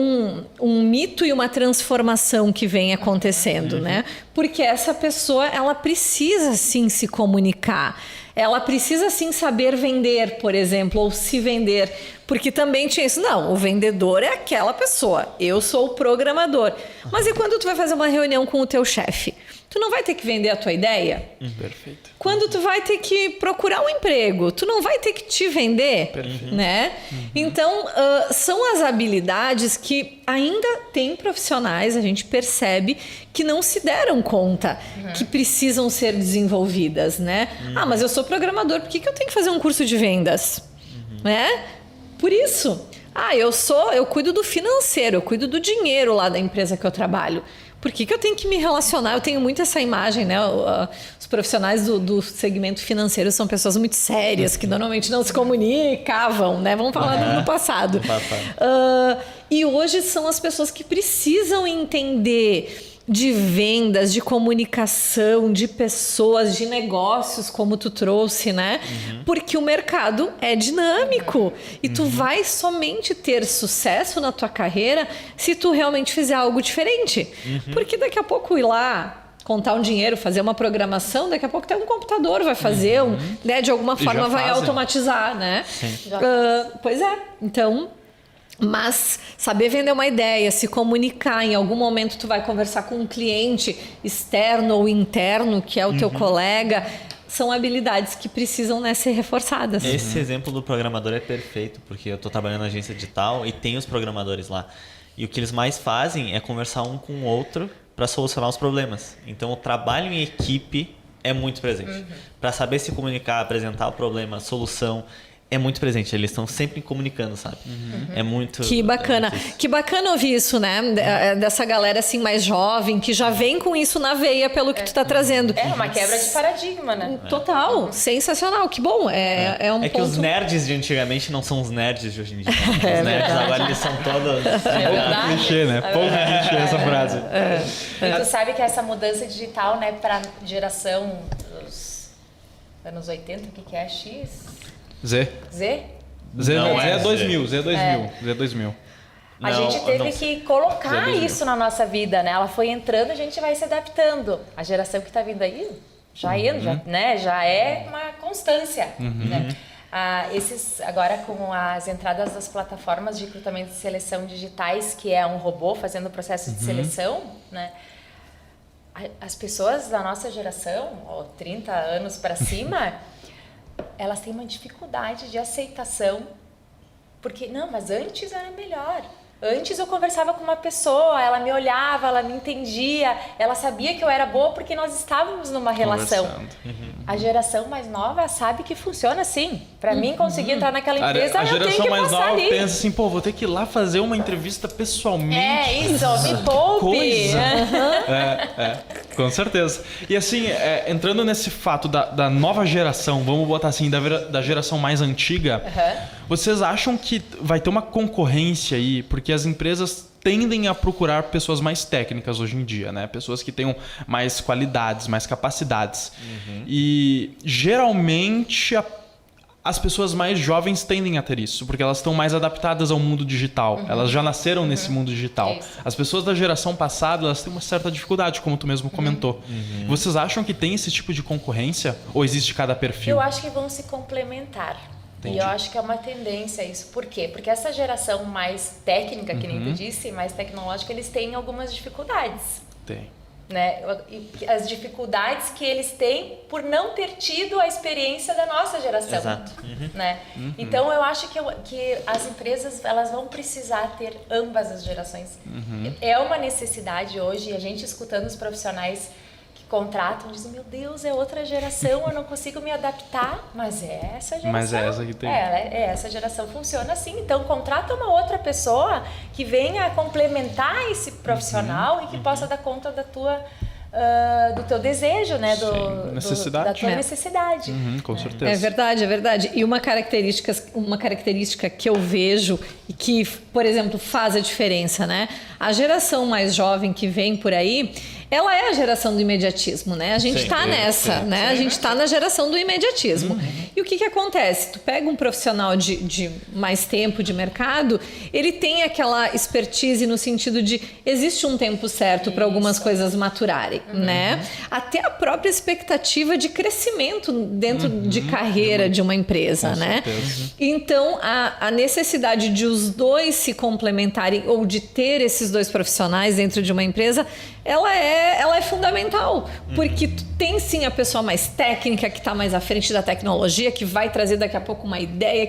um mito e uma transformação que vem acontecendo, né? Porque essa pessoa, ela precisa sim se comunicar. Ela precisa sim saber vender, por exemplo, ou se vender. Porque também tinha isso. Não, o vendedor é aquela pessoa. Eu sou o programador. Mas e quando tu vai fazer uma reunião com o teu chefe? Tu tu não vai ter que vender a tua ideia. Perfeito. Quando tu vai ter que procurar um emprego, tu não vai ter que te vender, né? Então, são as habilidades que ainda tem profissionais, a gente percebe, que não se deram conta que precisam ser desenvolvidas, né? Ah, mas eu sou programador, por que eu tenho que fazer um curso de vendas? Né? Por isso. Ah, eu cuido do financeiro, eu cuido do dinheiro lá da empresa que eu trabalho. Por que eu tenho que me relacionar? Eu tenho muito essa imagem, né? Os profissionais do segmento financeiro são pessoas muito sérias, que normalmente não se comunicavam, né? Vamos falar do passado. E hoje são as pessoas que precisam entender de vendas, de comunicação, de pessoas, de negócios, como tu trouxe, né? Porque o mercado é dinâmico e tu vai somente ter sucesso na tua carreira se tu realmente fizer algo diferente. Porque daqui a pouco ir lá contar um dinheiro, fazer uma programação, daqui a pouco até um computador vai fazer, né? De alguma forma vai automatizar, né? Pois é, então... Mas saber vender uma ideia, se comunicar, em algum momento tu vai conversar com um cliente externo ou interno, que é o teu colega, são habilidades que precisam, né, ser reforçadas. Esse exemplo do programador é perfeito, porque eu estou trabalhando na agência digital e tem os programadores lá. E o que eles mais fazem é conversar um com o outro para solucionar os problemas. Então o trabalho em equipe é muito presente. Para saber se comunicar, apresentar o problema, a solução... É muito presente, eles estão sempre comunicando, sabe? É muito... Que bacana. Que bacana ouvir isso, né? Dessa galera assim mais jovem, que já vem com isso na veia pelo que tu tá trazendo. É uma quebra de paradigma, né? Total. Sensacional. Que bom. É um que ponto... os nerds de antigamente não são os nerds de hoje em dia. Os nerds agora eles são todos... verdade. Clichê, né? Pouco clichê essa frase. E tu sabe que essa mudança digital, né, pra geração dos anos 80, o que é? X? Z? Z? Z Não é é 2000, Z é 2000. Z é 2000. A Não, gente teve não. que colocar 2000. isso na nossa vida, né? Ela foi entrando, a gente vai se adaptando. A geração que tá vindo aí já é uma constância, né? Agora com as entradas das plataformas de recrutamento e seleção digitais, que é um robô fazendo o processo de seleção, né? As pessoas da nossa geração, 30 anos para cima, elas têm uma dificuldade de aceitação, porque, não, mas antes era melhor. Antes eu conversava com uma pessoa, ela me olhava, ela me entendia, ela sabia que eu era boa porque nós estávamos numa relação. A geração mais nova sabe que funciona assim. Para mim conseguir entrar naquela empresa, A eu tenho geração que mais passar nova ali. pensa assim, pô, vou ter que ir lá fazer uma entrevista pessoalmente. É isso, me poupe. Coisa. Com certeza. E assim, entrando nesse fato da nova geração, vamos botar assim, da geração mais antiga, vocês acham que vai ter uma concorrência aí? Porque as empresas tendem a procurar pessoas mais técnicas hoje em dia, né? Pessoas que tenham mais qualidades, mais capacidades. E geralmente as pessoas mais jovens tendem a ter isso, porque elas estão mais adaptadas ao mundo digital. Elas já nasceram nesse mundo digital. Isso. As pessoas da geração passada, elas têm uma certa dificuldade, como tu mesmo comentou. Vocês acham que tem esse tipo de concorrência? Ou existe cada perfil? Eu acho que vão se complementar. Entendi. E eu acho que é uma tendência isso. Por quê? Porque essa geração mais técnica, que nem tu disse, mais tecnológica, eles têm algumas dificuldades. Tem. Né? E as dificuldades que eles têm por não ter tido a experiência da nossa geração. Exato. Né? Então eu acho que as empresas elas vão precisar ter ambas as gerações. É uma necessidade hoje, a gente escutando os profissionais que contratam, dizem, meu Deus, é outra geração, eu não consigo me adaptar, mas é essa geração. Mas é essa que tem. Essa geração funciona assim, então contrata uma outra pessoa que venha complementar esse profissional e que possa dar conta da tua, do teu desejo, né? Necessidade. Da tua necessidade. Com certeza. É verdade, é verdade. E uma característica que eu vejo e que, por exemplo, faz a diferença, né? A geração mais jovem que vem por aí, ela é a geração do imediatismo, né? A gente tá nessa, né? A gente tá na geração do imediatismo. E o que acontece? Tu pega um profissional de mais tempo de mercado, ele tem aquela expertise no sentido de existe um tempo certo para algumas coisas maturarem, né? Até a própria expectativa de crescimento dentro de carreira de uma empresa, né? Então, a necessidade de os dois se complementarem ou de ter esses dois profissionais dentro de uma empresa, ela é fundamental, porque tu tem sim a pessoa mais técnica, que está mais à frente da tecnologia, que vai trazer daqui a pouco uma ideia,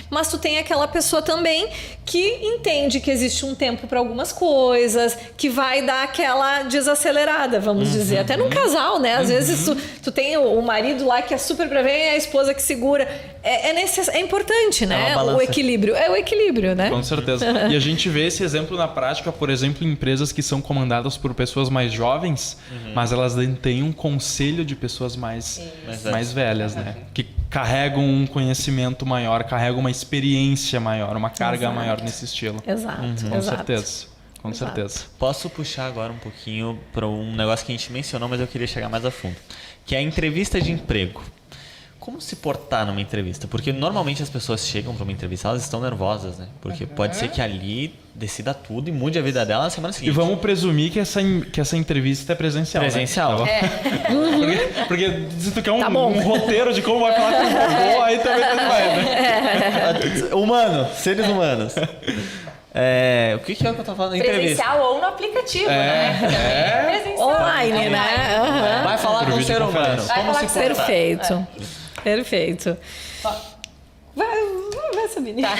mas tu tem aquela pessoa também que entende que existe um tempo para algumas coisas, que vai dar aquela desacelerada, vamos dizer, até num casal, né? Às vezes tu tem o marido lá que é super pra ver e a esposa que segura. É importante, né? O equilíbrio. É o equilíbrio, né? Com certeza. E a gente vê esse exemplo na prática, por exemplo, em empresas que são comandadas por pessoas mais jovens, mas elas têm um conselho de pessoas mais velhas, né? Que carregam um conhecimento maior, carregam uma experiência maior, uma carga maior nesse estilo. Exato. Com certeza. Com certeza. Posso puxar agora um pouquinho para um negócio que a gente mencionou, mas eu queria chegar mais a fundo, que é a entrevista de emprego. Como se portar numa entrevista? Porque normalmente as pessoas chegam para uma entrevista, elas estão nervosas, né? Porque pode ser que ali decida tudo e mude a vida dela na semana seguinte. E vamos presumir que essa entrevista é presencial. Presencial. Né? Porque se tu quer um roteiro de como vai falar com o robô, aí também vai, né? Seres humanos. O que é que eu tô falando? Presencial ou no aplicativo, né? Presencial. Online, né? Vai falar com o ser humano. Como se portar? Perfeito. Perfeito. Vai, Sabine. Tá.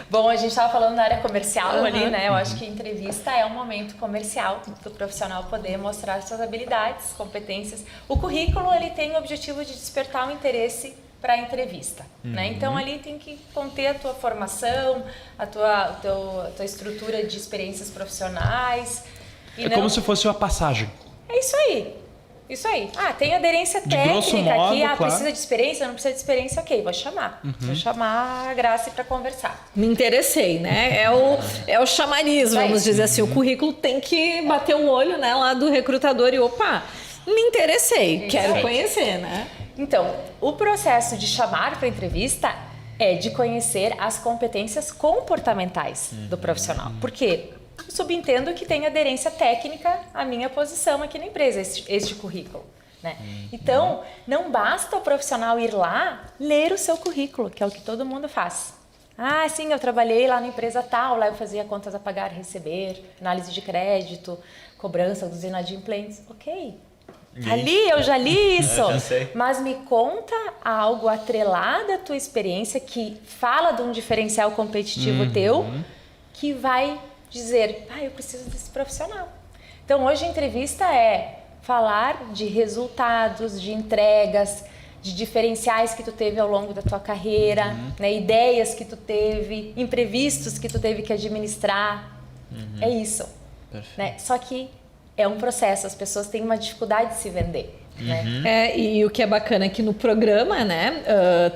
Bom, a gente estava falando da área comercial ali, né? Eu acho que entrevista é um momento comercial do profissional poder mostrar suas habilidades, competências. O currículo, ele tem o objetivo de despertar o interesse para a entrevista, né? Então ali tem que conter a tua formação, a tua estrutura de experiências profissionais. E como se fosse uma passagem. É isso aí. Isso aí. Tem aderência técnica aqui. Precisa de experiência? Não precisa de experiência? Ok, vou chamar. Vou chamar a Grace para conversar. Me interessei, né? É o chamariz, vamos dizer assim. O currículo tem que bater o olho, né, lá do recrutador e me interessei, quero conhecer, né? Então, o processo de chamar para entrevista é de conhecer as competências comportamentais do profissional. Por quê? Subentendo que tem aderência técnica à minha posição aqui na empresa, este currículo, né? Então, não basta o profissional ir lá ler o seu currículo, que é o que todo mundo faz. Sim, eu trabalhei lá na empresa tal, lá eu fazia contas a pagar e receber, análise de crédito, cobrança dos inadimplentes. Ok. Ali eu já li isso, já sei. Mas me conta algo atrelado à tua experiência que fala de um diferencial competitivo teu, que vai dizer, eu preciso desse profissional. Então hoje a entrevista é falar de resultados, de entregas, de diferenciais que tu teve ao longo da tua carreira, né, ideias que tu teve, imprevistos que tu teve que administrar. É isso. Né? Só que é um processo, as pessoas têm uma dificuldade de se vender. Né? E o que é bacana é que no programa, né,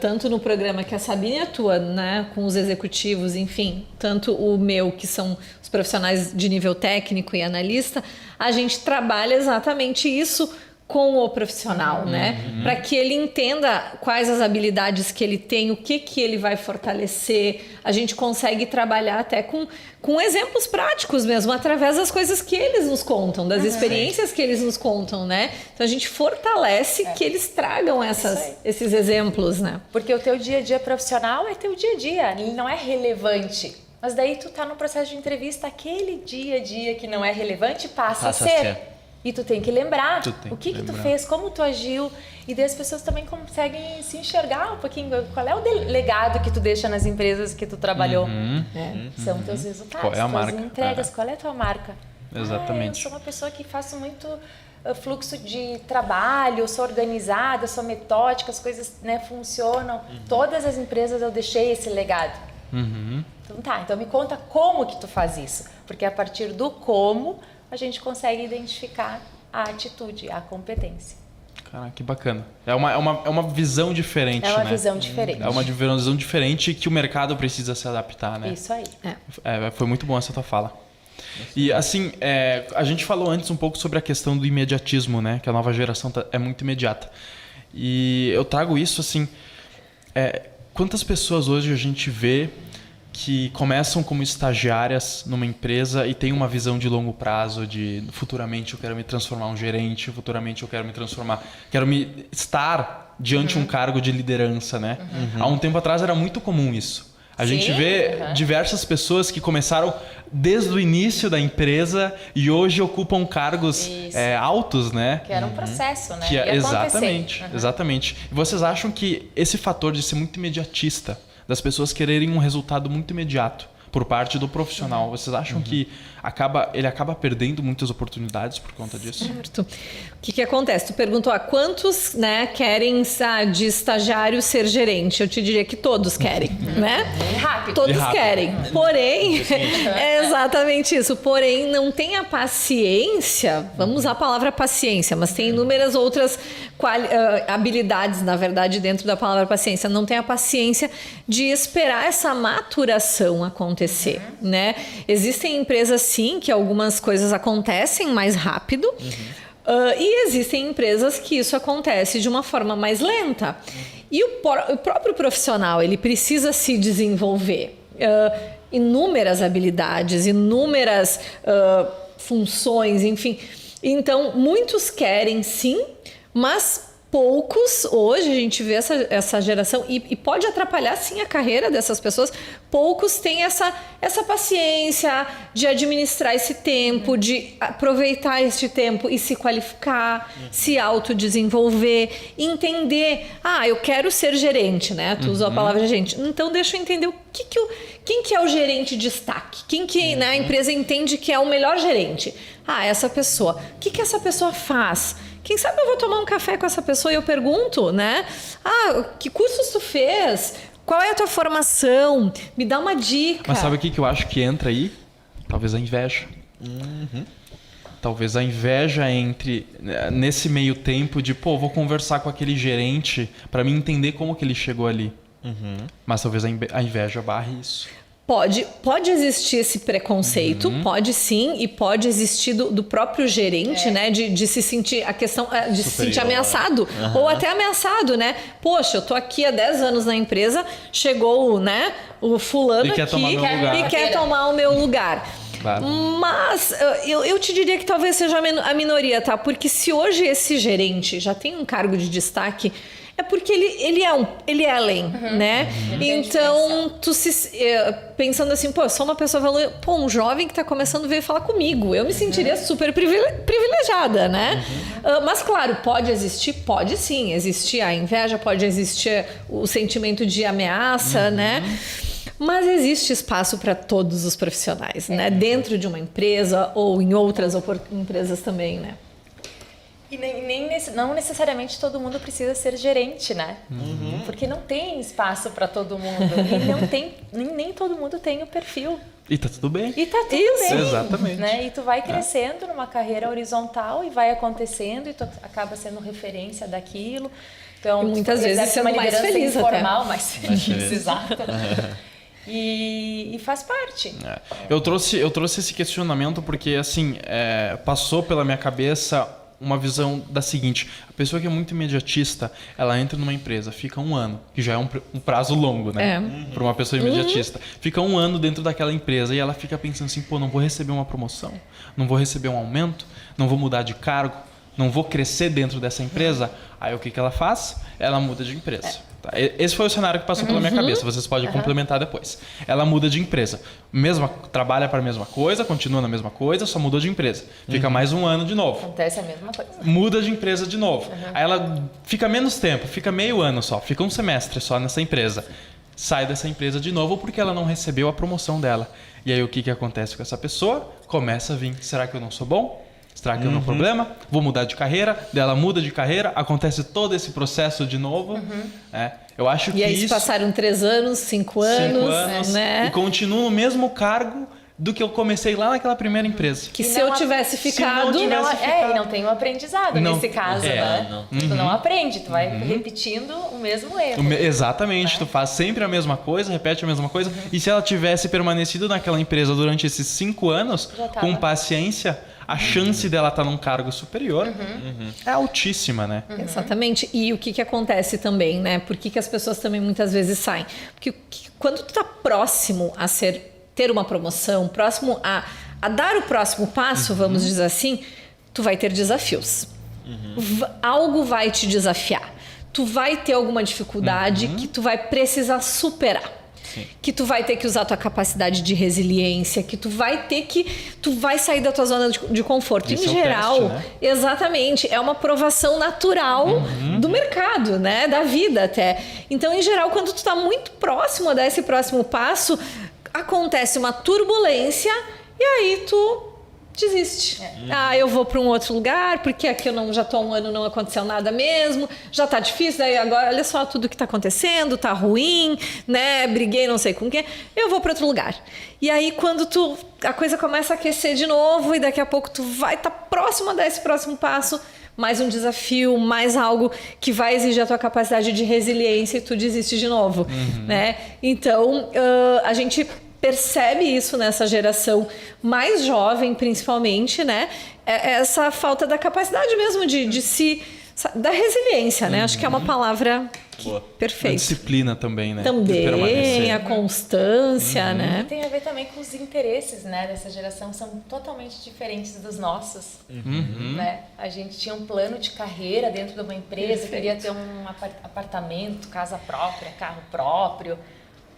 tanto no programa que a Sabine atua, né, com os executivos, enfim, tanto o meu, que são os profissionais de nível técnico e analista, a gente trabalha exatamente isso com o profissional, né? Para que ele entenda quais as habilidades que ele tem, o que ele vai fortalecer. A gente consegue trabalhar até com exemplos práticos mesmo, através das coisas que eles nos contam, das experiências que eles nos contam, né? Então a gente fortalece que eles tragam esses exemplos, né? Porque o teu dia a dia profissional é teu dia a dia, ele não é relevante. Mas daí tu tá no processo de entrevista, aquele dia a dia que não é relevante passa a ser. E tu tem que lembrar o que tu fez, como tu agiu. E daí as pessoas também conseguem se enxergar um pouquinho. Qual é o legado que tu deixa nas empresas que tu trabalhou? São teus resultados, qual é a marca? entregas, qual é a tua marca? Exatamente. Eu sou uma pessoa que faço muito fluxo de trabalho, eu sou organizada, eu sou metódica, as coisas, né, funcionam. Todas as empresas eu deixei esse legado. Então me conta como que tu faz isso. Porque a partir do como a gente consegue identificar a atitude, a competência. Cara, que bacana. É uma visão diferente, né? É uma visão diferente. É uma visão diferente que o mercado precisa se adaptar, né? Isso aí. Foi muito bom essa tua fala. E assim, a gente falou antes um pouco sobre a questão do imediatismo, né? Que a nova geração é muito imediata. E eu trago isso assim... quantas pessoas hoje a gente vê que começam como estagiárias numa empresa e tem uma visão de longo prazo de futuramente eu quero me transformar um gerente, futuramente eu quero me estar diante um cargo de liderança, né? Há um tempo atrás era muito comum isso. A gente vê diversas pessoas que começaram desde o início da empresa e hoje ocupam cargos altos, né? Que era um processo, né? Exatamente, exatamente. E vocês acham que esse fator de ser muito imediatista, das pessoas quererem um resultado muito imediato por parte do profissional, vocês acham que ele acaba perdendo muitas oportunidades por conta disso? Certo. O que acontece? Tu perguntou a quantos, né, querem de estagiário ser gerente? Eu te diria que todos querem, né? Rápido. Todos querem. Porém, é exatamente isso. Porém, não tem a paciência, vamos usar a palavra paciência, mas tem inúmeras outras habilidades, na verdade, dentro da palavra paciência. Não tem a paciência de esperar essa maturação acontecer, né? Existem empresas, sim, que algumas coisas acontecem mais rápido. E existem empresas que isso acontece de uma forma mais lenta. E o próprio profissional, ele precisa se desenvolver. Inúmeras habilidades, inúmeras funções, enfim. Então, muitos querem sim, mas poucos, hoje a gente vê essa geração, e pode atrapalhar sim a carreira dessas pessoas, poucos têm essa paciência de administrar esse tempo, de aproveitar este tempo e se qualificar, se autodesenvolver, entender, eu quero ser gerente, né? Tu usou a palavra gerente, então deixa eu entender quem que é o gerente de destaque, quem que a empresa entende que é o melhor gerente. Essa pessoa. O que essa pessoa faz? Quem sabe eu vou tomar um café com essa pessoa e eu pergunto, né? Que cursos tu fez? Qual é a tua formação? Me dá uma dica. Mas sabe o que eu acho que entra aí? Talvez a inveja. Talvez a inveja entre nesse meio tempo de, vou conversar com aquele gerente para me entender como que ele chegou ali. Mas talvez a inveja barre isso. Pode existir esse preconceito, pode sim, e pode existir do próprio gerente, né? De se sentir, a questão de se sentir ameaçado, ou até ameaçado, né? Poxa, eu tô aqui há 10 anos na empresa, chegou, né, o fulano aqui e quer tomar o meu lugar. Claro. Mas eu te diria que talvez seja a minoria, tá? Porque se hoje esse gerente já tem um cargo de destaque, é porque ele é além, né? Então, pensando assim, eu sou uma pessoa valiosa, um jovem que está começando a vir falar comigo, eu me sentiria super privilegiada, né? Mas claro, pode existir, pode sim existir a inveja, pode existir o sentimento de ameaça, né? Mas existe espaço para todos os profissionais, né? Dentro de uma empresa ou em outras empresas também, né? E não necessariamente todo mundo precisa ser gerente, né? Porque não tem espaço para todo mundo. E nem todo mundo tem o perfil. E tá tudo bem. E tá tudo bem. Exatamente. Né? E tu vai crescendo numa carreira horizontal e vai acontecendo e tu acaba sendo referência daquilo. Então, e muitas vezes sendo mais feliz informal, mais feliz, exato. E faz parte. Eu trouxe esse questionamento porque, assim, passou pela minha cabeça uma visão da seguinte: a pessoa que é muito imediatista, ela entra numa empresa, fica 1 ano, que já é um prazo longo, né? Para uma pessoa imediatista. Fica 1 ano dentro daquela empresa e ela fica pensando assim, não vou receber uma promoção, não vou receber um aumento, não vou mudar de cargo, não vou crescer dentro dessa empresa. Aí o que ela faz? Ela muda de empresa. Esse foi o cenário que passou pela minha cabeça. Vocês podem complementar depois. Ela muda de empresa. Trabalha para a mesma coisa, continua na mesma coisa, só mudou de empresa. Fica mais 1 ano de novo. Acontece a mesma coisa. Muda de empresa de novo. Aí ela fica menos tempo, fica meio ano só, fica 1 semestre só nessa empresa. Sai dessa empresa de novo porque ela não recebeu a promoção dela. E aí o que acontece com essa pessoa? Começa a vir. Será que eu não sou bom? Será que é o meu problema? Vou mudar de carreira. Ela muda de carreira, acontece todo esse processo de novo. Eu acho que e aí isso... passaram 3 anos, 5 anos, né? E continuo no mesmo cargo do que eu comecei lá naquela primeira empresa. Que se eu tivesse ficado... E não tem um aprendizado nesse caso, né? Tu não aprende, tu vai repetindo o mesmo erro. Exatamente, tu faz sempre a mesma coisa, repete a mesma coisa. E se ela tivesse permanecido naquela empresa durante esses 5 anos, com paciência, a chance dela estar num cargo superior é altíssima, né? Exatamente. E o que acontece também, né? Por que as pessoas também muitas vezes saem? Porque quando tu tá próximo a ter uma promoção, próximo a dar o próximo passo, vamos dizer assim, tu vai ter desafios. Algo vai te desafiar. Tu vai ter alguma dificuldade que tu vai precisar superar. que tu vai ter que usar a tua capacidade de resiliência, que tu vai sair da tua zona de conforto. Esse em geral, teste, né? exatamente, é uma provação natural do mercado, né? Da vida até. Então, em geral, quando tu tá muito próximo a dar esse próximo passo, acontece uma turbulência e aí tu desiste. Eu vou para um outro lugar, porque aqui eu já tô há um ano, não aconteceu nada mesmo, já tá difícil, daí agora olha só tudo que tá acontecendo, tá ruim, né? Briguei não sei com quem, eu vou para outro lugar. E aí quando a coisa começa a aquecer de novo e daqui a pouco tu vai estar próximo a dar esse próximo passo, mais um desafio, mais algo que vai exigir a tua capacidade de resiliência e tu desiste de novo, né? Então, a gente percebe isso nessa geração mais jovem, principalmente, né? Essa falta da capacidade mesmo da resiliência, né? Acho que é uma palavra A perfeita. disciplina também, né? De Também, permanecer. a constância, né? Tem a ver também com os interesses, né, dessa geração, são totalmente diferentes dos nossos, né? A gente tinha um plano de carreira dentro de uma empresa, Perfeito. queria ter um apartamento, casa própria, carro próprio.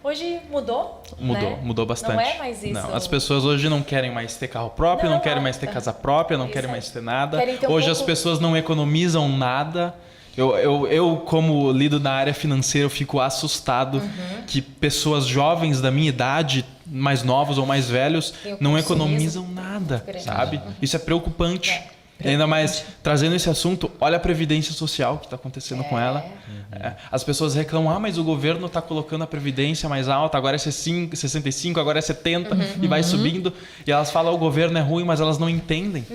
Hoje mudou, né? Mudou bastante. Não é mais isso. Não, as pessoas hoje não querem mais ter carro próprio, não querem mais ter casa própria, não querem mais ter nada. Querem ter Hoje as pouco... pessoas não economizam nada. Eu, como lido na área financeira, eu fico assustado que pessoas jovens da minha idade, mais novos ou mais velhos, Tem o não consumismo economizam nada, grande. sabe? Isso é preocupante. E ainda mais, trazendo esse assunto, olha a previdência social que está acontecendo com ela. As pessoas reclamam, mas o governo está colocando a previdência mais alta, agora é 65, agora é 70 e vai subindo. E elas falam, o governo é ruim, mas elas não entendem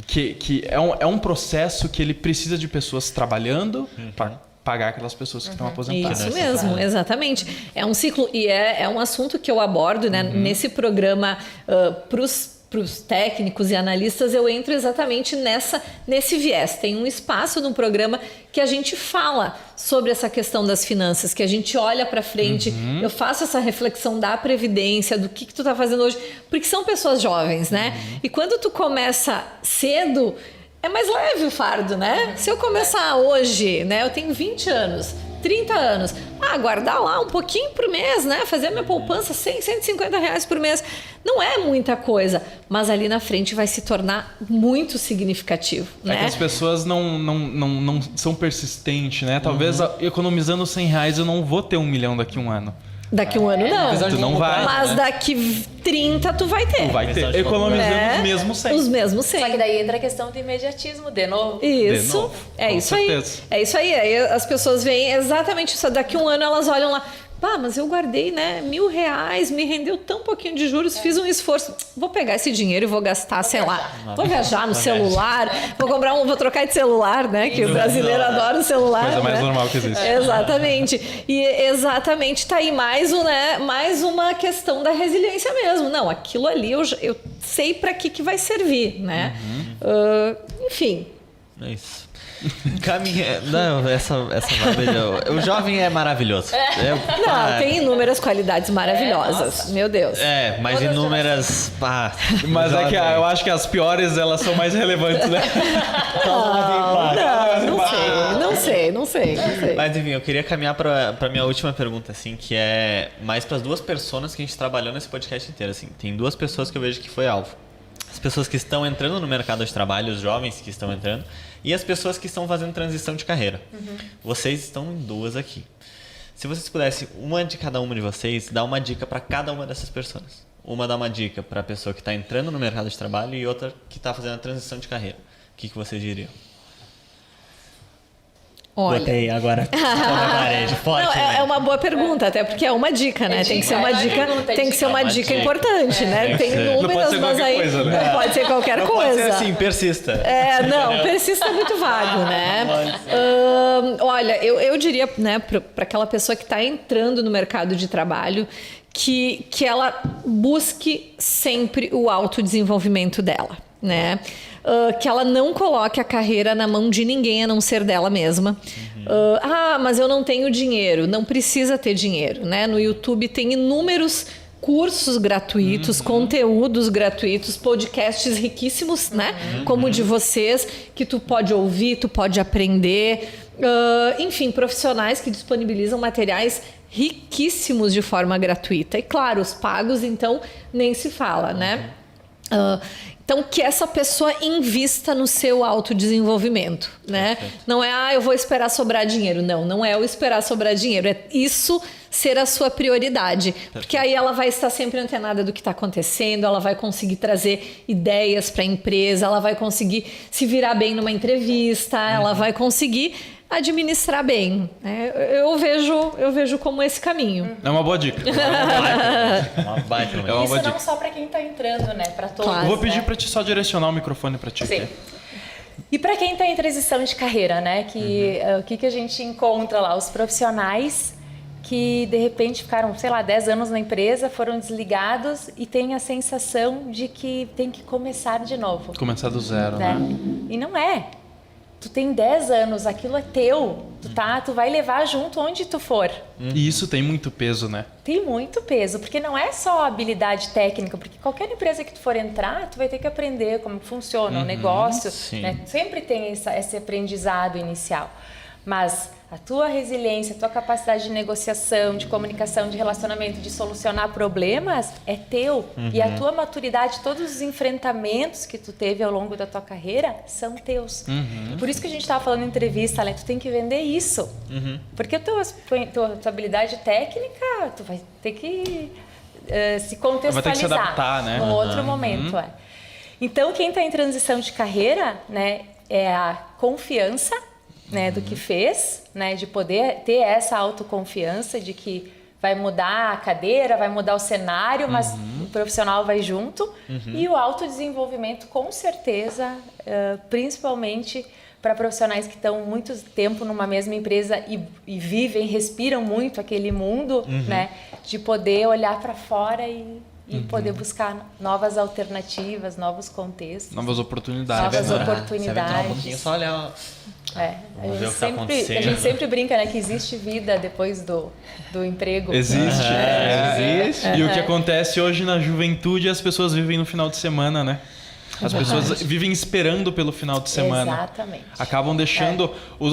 que é um processo que ele precisa de pessoas trabalhando para pagar aquelas pessoas que estão aposentadas. Isso mesmo, exatamente. É um ciclo e é um assunto que eu abordo, né, nesse programa para os técnicos e analistas. Eu entro exatamente nesse viés. Tem um espaço no programa que a gente fala sobre essa questão das finanças, que a gente olha para frente, eu faço essa reflexão da previdência, do que tu tá fazendo hoje, porque são pessoas jovens, né? E quando tu começa cedo, é mais leve o fardo, né? Se eu começar hoje, né? Eu tenho 20 anos, 30 anos. Guardar lá um pouquinho por mês, né? Fazer a minha poupança, 100, 150 reais por mês. Não é muita coisa, mas ali na frente vai se tornar muito significativo, É né? que as pessoas não são persistentes, né? Talvez economizando 100 reais eu não vou ter 1 milhão daqui a um ano. Daqui um ano não. apesar de Tu não vai. Mas daqui 30 tu vai ter. Tu vai ter. Apesar de Economizando né? os mesmos 100. Os mesmos 100. Só que daí entra a questão do imediatismo, de novo. Isso, De novo, é com isso certeza. aí. É isso aí. Aí as pessoas veem exatamente isso. Daqui um ano elas olham lá. Mas eu guardei, né, R$1.000, me rendeu tão pouquinho de juros, fiz um esforço. Vou pegar esse dinheiro e vou gastar, sei lá. Vou viajar no celular, vou trocar de celular, né? Que o brasileiro adora o celular. Coisa mais né? normal que existe. Exatamente. E exatamente tá aí mais uma questão da resiliência mesmo. Não, aquilo ali eu sei para que vai servir, né? Enfim. É isso. Não, essa vibe, o jovem é maravilhoso. Não, tem inúmeras qualidades maravilhosas. Meu Deus. Mas inúmeras. Mas é que eu acho que as piores, elas são mais relevantes, né? Não sei. Mas enfim, eu queria caminhar pra minha última pergunta, assim, que é mais pras duas personas que a gente trabalhou nesse podcast inteiro, assim. Tem duas pessoas que eu vejo que foi alvo. As pessoas que estão entrando no mercado de trabalho, os jovens que estão entrando, e as pessoas que estão fazendo transição de carreira. Vocês estão em duas aqui. Se vocês pudessem, uma de cada uma de vocês, dar uma dica para cada uma dessas pessoas. Uma dá uma dica para a pessoa que está entrando no mercado de trabalho e outra que está fazendo a transição de carreira. O que vocês diriam? Olha. Botei agora. Na parede, forte, Não, né? é uma boa pergunta, até porque é uma dica, né? Tem que ser uma dica, tem que ser uma dica importante, né? Tem Não inúmeras, pode ser mas qualquer aí coisa, né? não pode ser qualquer Não coisa. pode ser assim, persista. Não, persista é muito vago, né? Olha, eu diria, né, para aquela pessoa que está entrando no mercado de trabalho, que ela busque sempre o autodesenvolvimento dela, né? Que ela não coloque a carreira na mão de ninguém a não ser dela mesma. Mas eu não tenho dinheiro. Não precisa ter dinheiro, né? No YouTube tem inúmeros cursos gratuitos, conteúdos gratuitos, podcasts riquíssimos, né? Como o de vocês, que tu pode ouvir, tu pode aprender. Enfim, profissionais que disponibilizam materiais riquíssimos de forma gratuita. E claro, os pagos, então, nem se fala, né? Então, que essa pessoa invista no seu autodesenvolvimento, né? Perfeito. Não é, eu vou esperar sobrar dinheiro. Não é o esperar sobrar dinheiro. É isso ser a sua prioridade. Porque aí ela vai estar sempre antenada do que está acontecendo, ela vai conseguir trazer ideias para a empresa, ela vai conseguir se virar bem numa entrevista, ela vai conseguir administrar bem. Né? Eu vejo como esse caminho. É uma boa dica. Uma baita. É uma Isso boa não dica. só para quem está entrando, né? Para todos. Claro. Eu vou pedir né? para ti só direcionar o microfone para ti. Sim. aqui. E para quem está em transição de carreira, né? Que o que a gente encontra lá? Os profissionais que de repente ficaram, sei lá, 10 anos na empresa, foram desligados e têm a sensação de que tem que começar de novo. Começar do zero, Né? né? E não é. Tu tem 10 anos, aquilo é teu. Tu vai levar junto onde tu for. E isso tem muito peso, né? Tem muito peso, porque não é só habilidade técnica, porque qualquer empresa que tu for entrar, tu vai ter que aprender como funciona o negócio, sim. né? Sempre tem esse aprendizado inicial. Mas a tua resiliência, a tua capacidade de negociação, de comunicação, de relacionamento, de solucionar problemas é teu. E a tua maturidade, todos os enfrentamentos que tu teve ao longo da tua carreira são teus. Por isso que a gente estava falando em entrevista, né? Tu tem que vender isso. Porque a tua habilidade técnica, tu vai ter que se contextualizar. Vai ter que se adaptar, né? Num outro momento, Então, quem está em transição de carreira, né? É a confiança, né, do que fez, né, de poder ter essa autoconfiança de que vai mudar a cadeira, vai mudar o cenário, mas o profissional vai junto. E o autodesenvolvimento, com certeza, principalmente para profissionais que estão muito tempo numa mesma empresa e vivem, respiram muito aquele mundo, né, de poder olhar para fora e poder buscar novas alternativas, novos contextos. Novas oportunidades. Novas né? oportunidades. Se aventurar um pouquinho, só olhar. Vamos ver o que tá A acontecendo. gente sempre brinca, né, que existe vida depois do emprego. Existe. Existe. E o que acontece hoje na juventude, as pessoas vivem no final de semana, né? As pessoas vivem esperando pelo final de semana. Exatamente. Acabam deixando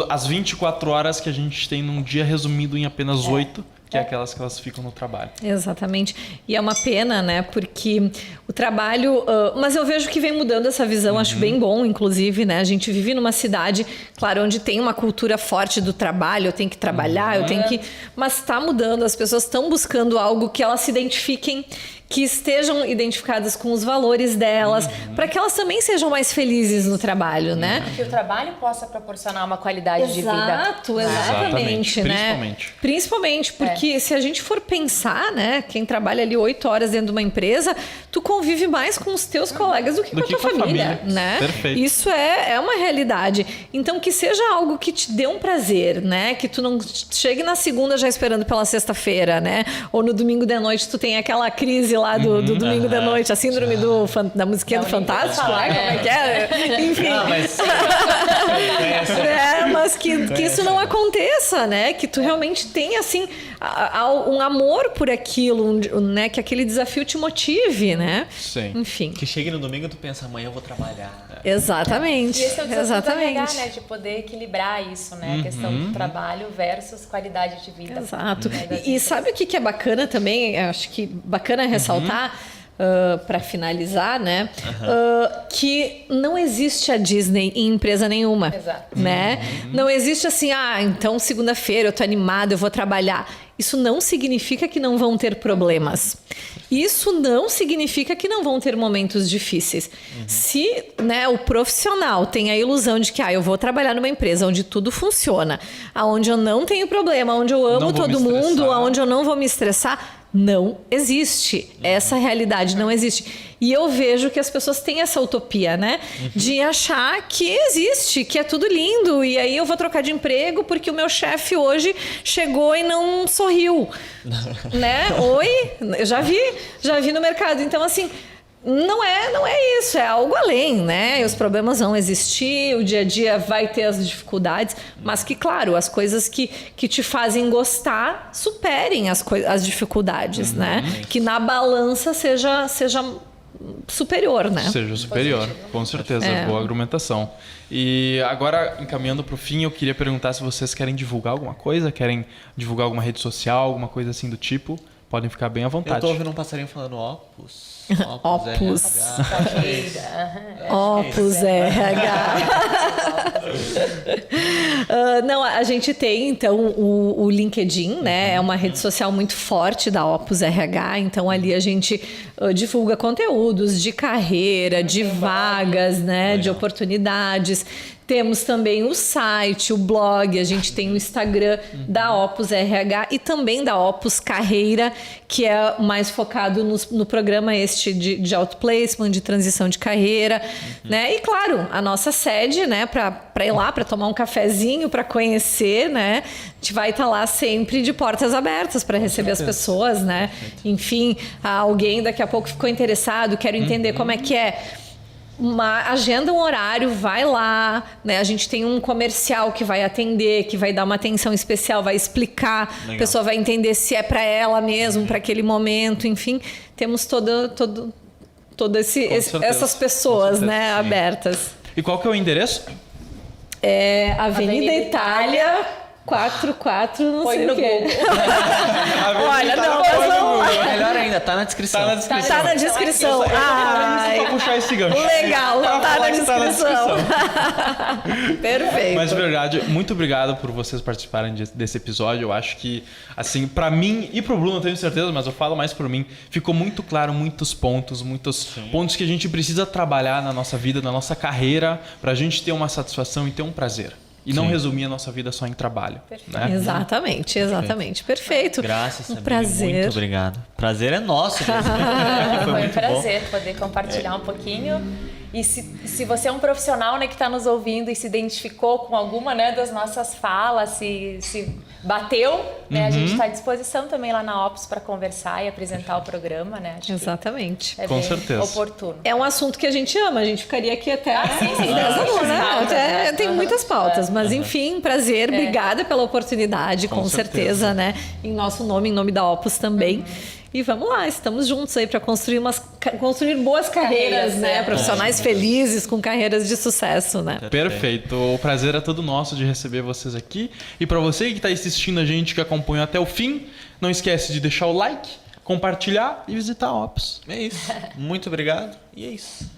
as 24 horas que a gente tem num dia resumido em apenas 8, que é aquelas que elas ficam no trabalho. Exatamente. E é uma pena, né? Porque o trabalho... mas eu vejo que vem mudando essa visão, acho bem bom, inclusive, né? A gente vive numa cidade, claro, onde tem uma cultura forte do trabalho, eu tenho que trabalhar, eu tenho que... Mas está mudando, as pessoas estão buscando algo que elas se identifiquem, que estejam identificadas com os valores delas, para que elas também sejam mais felizes no trabalho, né? Que o trabalho possa proporcionar uma qualidade de vida. Exato, exatamente, né? Principalmente, porque se a gente for pensar, né, quem trabalha ali 8 horas dentro de uma empresa, tu convive mais com os teus colegas do que com a tua família, né? Perfeito. Isso é uma realidade. Então, que seja algo que te dê um prazer, né? Que tu não chegue na segunda já esperando pela sexta-feira, né? Ou no domingo de noite tu tem aquela crise lá do domingo de noite, a síndrome da musiquinha do Fantástico, lá, como é que é? Enfim. Não, mas... mas que isso não aconteça, né? Que tu realmente tenha, assim, um amor por aquilo, né? Que aquele desafio te motive, né? Sim. Enfim. Que chegue no domingo e tu pensa, amanhã eu vou trabalhar. Exatamente. E esse é o desafio Exatamente. da RH, né? De poder equilibrar isso, né? A questão do trabalho versus qualidade de vida. Exato. Né, E sabe o que é bacana também? Eu acho que bacana ressaltar, para finalizar, né? Que não existe a Disney em empresa nenhuma. Exato. Né? Não existe assim, então segunda-feira eu tô animada, eu vou trabalhar. Isso não significa que não vão ter problemas. Isso não significa que não vão ter momentos difíceis. Se, né, o profissional tem a ilusão de que eu vou trabalhar numa empresa onde tudo funciona, onde eu não tenho problema, onde eu amo todo mundo, onde eu não vou me estressar, não existe. Essa realidade não existe. E eu vejo que as pessoas têm essa utopia, né? De achar que existe, que é tudo lindo. E aí eu vou trocar de emprego porque o meu chefe hoje chegou e não sorriu. Né? Oi? Eu já vi no mercado. Então, assim... Não é isso, é algo além, né? E os problemas vão existir, o dia a dia vai ter as dificuldades, mas que, claro, as coisas que te fazem gostar superem as dificuldades, né? Que na balança seja superior, né? Seja superior, com certeza, boa argumentação. E agora, encaminhando para o fim, eu queria perguntar se vocês querem divulgar alguma coisa, querem divulgar alguma rede social, alguma coisa assim do tipo, podem ficar bem à vontade. Eu tô ouvindo um passarinho falando Opus. Opus. RH. Opus RH. Não, a gente tem, então, o LinkedIn, né? É uma rede social muito forte da Opus RH. Então, ali a gente divulga conteúdos de carreira, de vagas, né? De oportunidades. Temos também o site, o blog, a gente tem o Instagram da Opus RH e também da Opus Carreira, que é mais focado no programa de outplacement, de transição de carreira, né? E claro, a nossa sede, né, para ir lá, para tomar um cafezinho, para conhecer, né? A gente vai estar lá sempre de portas abertas para receber as pessoas, né? Enfim, alguém daqui a pouco ficou interessado, quero entender como é que é. Agenda um horário, vai lá, né? A gente tem um comercial que vai atender, que vai dar uma atenção especial, vai explicar, a pessoa vai entender se é para ela mesmo, para aquele momento, enfim, temos todo essas pessoas, né, abertas. E qual que é o endereço? É Avenida Itália 44, não sei o quê. Olha, não, mas vamos lá. Melhor ainda, tá na descrição. Tá na descrição. Pra puxar esse gancho. Legal, tá na descrição. Perfeito. Mas, de verdade, muito obrigado por vocês participarem desse episódio. Eu acho que, assim, pra mim e pro Bruno, eu tenho certeza, mas eu falo mais por mim, ficou muito claro muitos pontos que a gente precisa trabalhar na nossa vida, na nossa carreira, pra gente ter uma satisfação e ter um prazer. E não resumir a nossa vida só em trabalho. Né? Exatamente. Perfeito. Graças, um prazer. Muito obrigado. Prazer é nosso. Foi um prazer poder compartilhar um pouquinho. E se você é um profissional, né, que está nos ouvindo e se identificou com alguma, né, das nossas falas, se bateu, né, a gente está à disposição também lá na Opus para conversar e apresentar o programa, né? Acho Exatamente. É com bem certeza. oportuno. É um assunto que a gente ama, a gente ficaria aqui até 10 anos, né? Pautas, Tem muitas pautas, mas enfim, prazer, obrigada pela oportunidade, com certeza, né? Em nosso nome, em nome da Opus também. E vamos lá, estamos juntos aí para construir boas carreiras, né? Profissionais felizes com carreiras de sucesso, né? Perfeito. O prazer é todo nosso de receber vocês aqui. E para você que está assistindo a gente, que acompanhou até o fim, não esquece de deixar o like, compartilhar e visitar a Opus. É isso. Muito obrigado. E é isso.